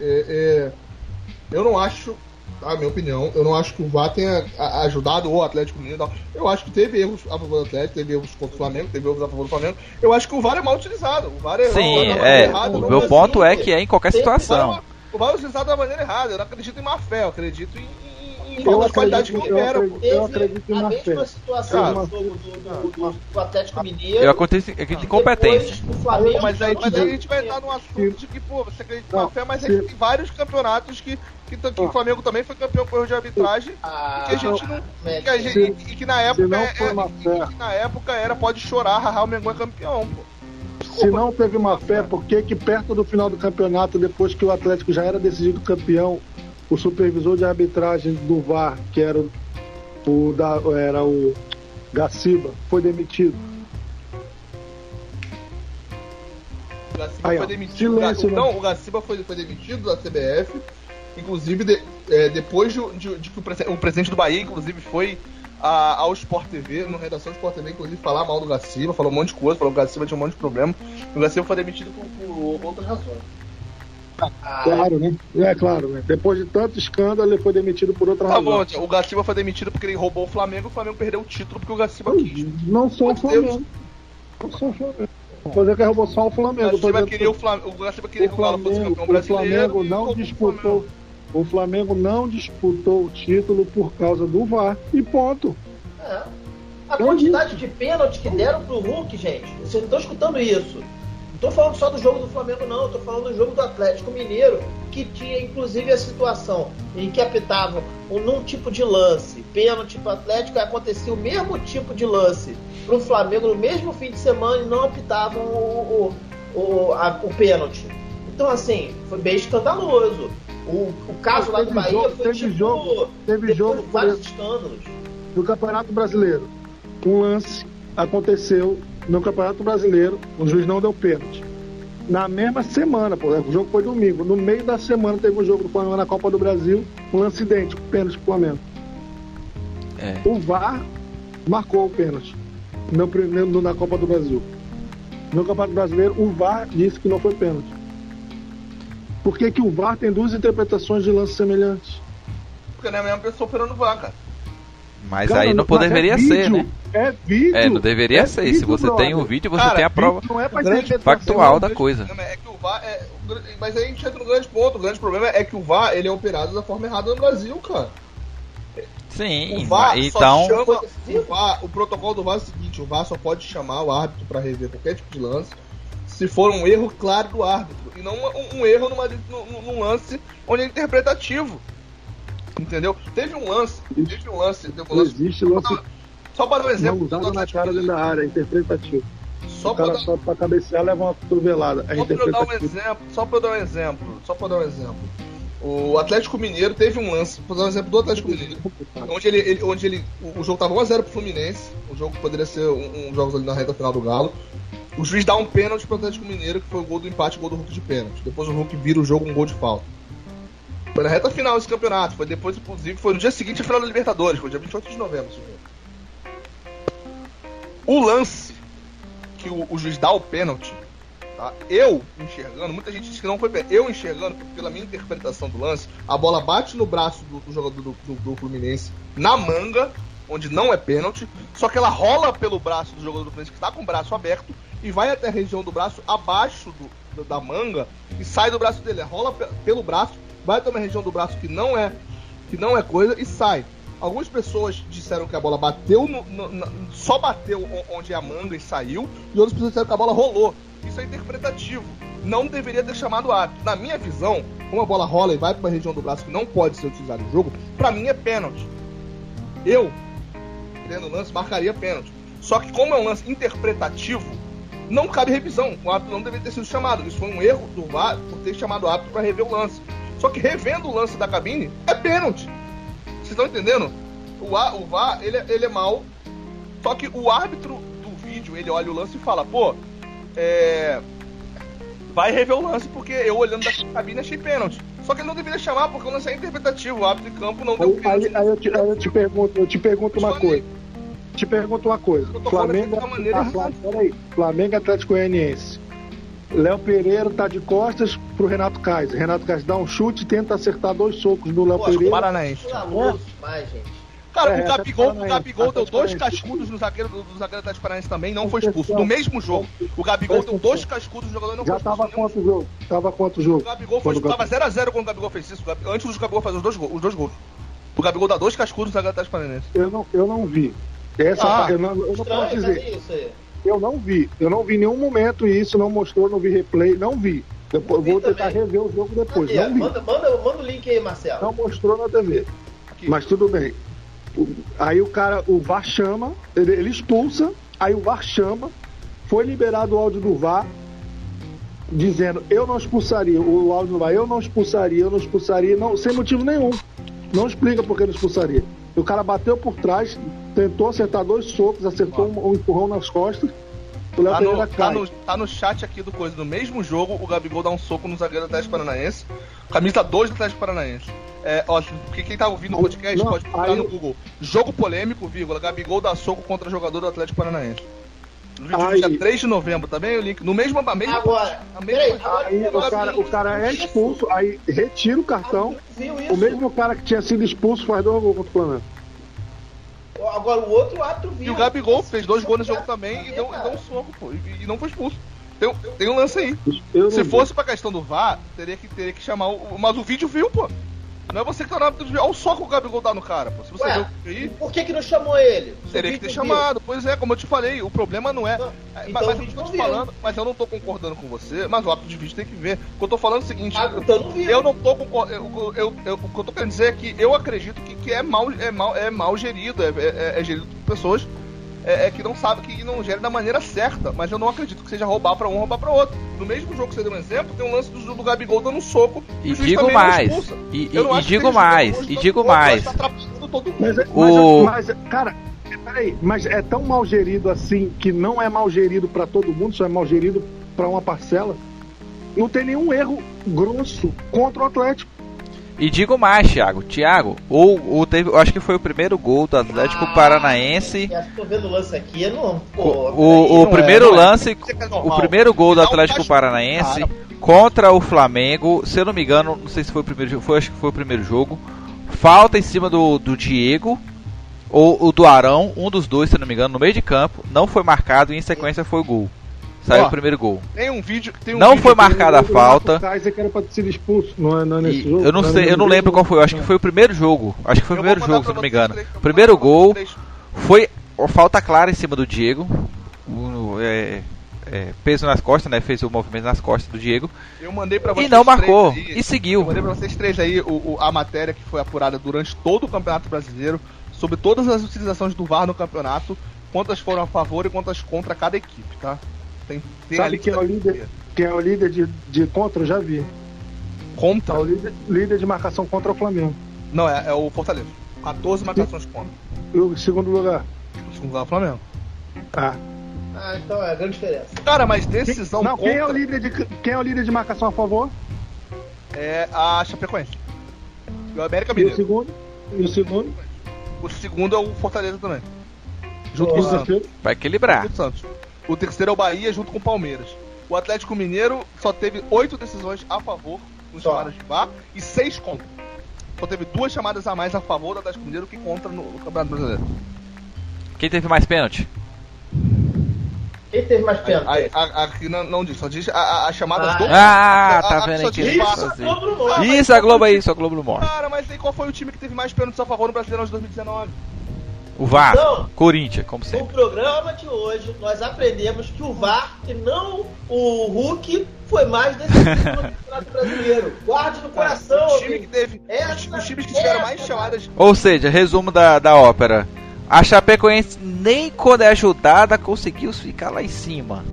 Eu não acho, a minha opinião, eu não acho que o VAR tenha ajudado o Atlético Mineiro. Eu acho que teve erros a favor do Atlético, teve erros contra o Flamengo, teve erros a favor do Flamengo. Eu acho que o VAR é mal utilizado. O VAR errado. O meu ponto é que é em qualquer situação. O VAR é utilizado da maneira errada. Eu não acredito em má fé, eu acredito em falta de qualidade que era, pô. Eu acredito a na mesma fé. situação do jogo do Atlético Mineiro. Eu acontece aqui de incompetência. Depois, o Flamengo Mas aí jogando a gente vai entrar num assunto de que, pô, você acredita na fé, mas é se- que tem vários campeonatos que o Flamengo também foi campeão por erro de arbitragem, e que a gente não. E que na época. não foi uma fé. Que na época era pode chorar, haha, o Mengão é campeão, pô. Se não teve uma fé, por que que perto do final do campeonato, depois que o Atlético já era decidido campeão, o supervisor de arbitragem do VAR, que era o Gaciba, foi demitido? O Gaciba Aí, ó, foi demitido. silêncio, né? Não, o Gaciba foi demitido da CBF. Inclusive, depois de que o presidente do Bahia, inclusive, foi ao Sport TV, na redação do Sport TV, inclusive, falar mal do Gaciba, falou um monte de coisa, falou que o Gaciba tinha um monte de problema. O Gaciba foi demitido por outras razões. Claro, né? É claro, né? Depois de tanto escândalo, ele foi demitido por outra Tá razão. bom, o Gaciba foi demitido porque ele roubou o Flamengo perdeu o título porque o Gaciba quis. Não sou o Meu Deus. Flamengo. Não sou o Flamengo. Vou fazer que roubou só o Flamengo. O Gaciba queria o Gaciba queria que o Galo fosse campeão brasileiro. O Flamengo não disputou o título por causa do VAR. E ponto. A quantidade de pênalti que deram pro Hulk, gente, vocês não estão escutando isso. Não tô falando só do jogo do Flamengo, não. Eu tô falando do jogo do Atlético Mineiro, que tinha inclusive a situação em que apitavam num tipo de lance, pênalti pro Atlético, e acontecia o mesmo tipo de lance pro Flamengo no mesmo fim de semana e não apitavam o pênalti. Então, assim, foi bem escandaloso. O caso lá do Bahia foi teve jogo de vários escândalos. Do Campeonato Brasileiro. Um lance aconteceu no Campeonato Brasileiro, o juiz não deu pênalti. Na mesma semana, pô, o jogo foi domingo. No meio da semana teve um jogo do Flamengo na Copa do Brasil, um lance idêntico, pênalti pro Flamengo. O VAR marcou o pênalti na Copa do Brasil. No Campeonato Brasileiro, o VAR disse que não foi pênalti. Por que que o VAR tem duas interpretações de lances semelhantes? Porque não é a mesma pessoa operando o VAR, cara. Mas Cara, aí não mas deveria vídeo, ser, né? É vídeo. Não deveria ser. vídeo, Se você brother. tem o vídeo, você Cara, tem a prova Não é pra ser factual da coisa. É que o VAR mas aí a gente entra no grande ponto. O grande problema é que o VAR ele é operado da forma errada no Brasil, cara. Sim, O VAR então. só chama, o protocolo do VAR é o seguinte: o VAR só pode chamar o árbitro para rever qualquer tipo de lance se for um erro claro do árbitro e não um erro num lance onde é interpretativo. Entendeu? Teve um lance. Existe lance Só para dar um exemplo. não usado na cara dentro da área, é interpretativo. Só O cara para só pra cabecear leva uma cotovelada. É Só pra eu dar um interpretativo. exemplo. O Atlético Mineiro teve um lance, vou dar um exemplo do Atlético Mineiro, onde o jogo tava 1x0 pro Fluminense, o jogo poderia ser um jogo ali na reta final do Galo. O juiz dá um pênalti pro Atlético Mineiro, que foi o gol do empate, o gol do Hulk de pênalti. Depois o Hulk vira o jogo um gol de falta. Foi na reta final desse campeonato, foi depois, inclusive, foi no dia seguinte a final da Libertadores, foi dia 28 de novembro. O lance que o juiz dá o pênalti, tá? Eu enxergando, muita gente diz que não foi pênalti, eu enxergando, pela minha interpretação do lance, a bola bate no braço do jogador do Fluminense, na manga, onde não é pênalti, só que ela rola pelo braço do jogador do Fluminense, que está com o braço aberto, e vai até a região do braço, abaixo da manga, e sai do braço dele, rola pelo braço, vai até uma região do braço que não é coisa, e sai. Algumas pessoas disseram que a bola bateu só bateu onde é a manga e saiu, e outras pessoas disseram que a bola rolou. Isso é interpretativo. Não deveria ter chamado árbitro. Na minha visão, como a bola rola e vai para uma região do braço que não pode ser utilizada no jogo, pra mim é pênalti. Eu, tendo lance, marcaria pênalti. Só que como é um lance interpretativo, não cabe revisão. O árbitro não deveria ter sido chamado. Isso foi um erro do VAR por ter chamado o árbitro para rever o lance. Só que revendo o lance da cabine, é pênalti. Vocês estão entendendo? O VAR, ele é mau. Só que o árbitro do vídeo, ele olha o lance e fala, pô, vai rever o lance porque eu olhando da cabine achei pênalti. Só que ele não deveria chamar porque o lance é interpretativo. O árbitro de campo não deu pênalti. Aí eu te pergunto uma coisa. Flamengo e Atlético Goianiense. Léo Pereira tá de costas pro Renato Kaiser. Renato Kaiser dá um chute e tenta acertar 2 socos do Léo Pereira. Paranaense. Cara, o Gabigol deu 2 cascudos no zagueiro do Atlético Paranaense também, não foi expulso. No mesmo jogo, o Gabigol deu 2 cascudos no jogador e não foi expulso. Já tava quanto o jogo? O Gabigol tava 0x0 quando o Gabigol fez isso. Antes do Gabigol fazer os dois gols. O Gabigol dá 2 cascudos no zagueiro do Atlético Paranaense. Eu não vi. Eu não posso dizer. Isso aí. Eu não vi em nenhum momento isso, não mostrou, não vi replay, não vi. Depois, vou tentar rever o jogo depois. Aqui, não vi. manda o link aí, Marcelo. Não mostrou na TV. Aqui. Mas tudo bem. Aí o VAR chama, ele expulsa, aí o VAR chama, foi liberado o áudio do VAR, dizendo, eu não expulsaria, o áudio do VAR, eu não expulsaria, não, sem motivo nenhum. Não explica por que não expulsaria. O cara bateu por trás, tentou acertar 2 socos, acertou um empurrão nas costas, o Léo Pereira cai. Tá no chat aqui do coisa. No mesmo jogo, o Gabigol dá um soco no zagueiro do Atlético Paranaense. Camisa 2 do Atlético Paranaense. Ó, quem tá ouvindo o podcast não, pode procurar no Google. Jogo polêmico, vírgula, Gabigol dá soco contra jogador do Atlético Paranaense. No vídeo do dia 3 de novembro, também o link. No mesmo... Agora, Aí o cara é expulso, aí retira o cartão. O mesmo cara que tinha sido expulso faz 2 gols contra o Flamengo. Agora o outro árbitro viu. E o Gabigol fez 2 gols no jogo também e deu um soco, pô. E não foi expulso. Tem um lance aí. Se fosse pra questão do VAR, teria que chamar o... Mas o vídeo viu, pô. Não é você que tá na hora de ver. Olha o soco que o Gabigol dá no cara, pô. Se você viu aí... Por que não chamou ele? Teria que ter chamado. Pois é, como eu te falei, o problema não é... Então mas eu tô te falando, mas eu não tô concordando com você, mas o árbitro de vídeo tem que ver. O que eu tô falando é o seguinte... eu não tô concordando... O que eu tô querendo dizer é que eu acredito que é mal gerido, é gerido por pessoas que não sabem, que não gerem da maneira certa, mas eu não acredito que seja roubar pra um, roubar pra outro. No mesmo jogo que você deu um exemplo, tem um lance do Gabigol dando um soco e digo mais, e digo mais. Tá atrapalhando todo mundo. Mas, cara, peraí, mas é tão mal gerido assim que não é mal gerido pra todo mundo, só é mal gerido pra uma parcela? Não tem nenhum erro grosso contra o Atlético. E digo mais, Thiago, ou teve, eu acho que foi o primeiro gol do Atlético Paranaense. Tô vendo o lance aqui, não. O primeiro gol do Atlético Paranaense contra o Flamengo, se eu não me engano, não sei se foi o primeiro jogo, acho que foi o primeiro jogo. Falta em cima do Diego ou do Arão, um dos dois, se eu não me engano, no meio de campo, não foi marcado e em sequência foi o gol. Saiu o primeiro gol. Tem um vídeo. Não foi marcada a falta. Que era pra ser expulso, não é nesse jogo. Eu não sei, eu não lembro qual foi. Eu acho que foi o primeiro jogo. Acho que foi o primeiro jogo, se eu não me engano. Primeiro gol foi falta clara em cima do Diego. Peso nas costas, né? Fez o movimento nas costas do Diego. Eu mandei pra vocês e não marcou. Aí, e seguiu. Eu mandei pra vocês 3 aí a matéria que foi apurada durante todo o Campeonato Brasileiro sobre todas as utilizações do VAR no campeonato, quantas foram a favor e quantas contra cada equipe, tá? Tem sabe quem é o líder de contra? Eu já vi. Contra? É o líder de marcação contra o Flamengo. Não, é o Fortaleza. 14 marcações contra. E o segundo lugar? O segundo lugar é o Flamengo. Então é a grande diferença. Cara, mas decisão contra... Quem é o líder de marcação a favor? É a Chapecoense. E o América Mineiro. E o segundo? O segundo é o Fortaleza também. Junto com o Santos. Vai equilibrar. O terceiro é o Bahia junto com o Palmeiras. O Atlético Mineiro só teve 8 decisões a favor nos chamadas de VAR e 6 contra. Só teve 2 chamadas a mais a favor do Atlético Mineiro que contra no Campeonato Brasileiro. Quem teve mais pênalti? Quem teve mais pênalti? Aqui não diz, só diz a chamada do... tá vendo aqui. Isso, a Globo aí, a Globo Morte. Cara, mas aí qual foi o time que teve mais pênaltis a favor no Brasileirão de 2019? O VAR, então, Corinthians, como sempre. No programa de hoje, nós aprendemos que o VAR, e não o Hulk, foi mais decisivo no Campeonato Brasileiro. Guarde no coração, o time que teve, os times que tiveram mais chamadas... Ou seja, resumo da ópera. A Chapecoense, nem quando é ajudada, conseguiu ficar lá em cima.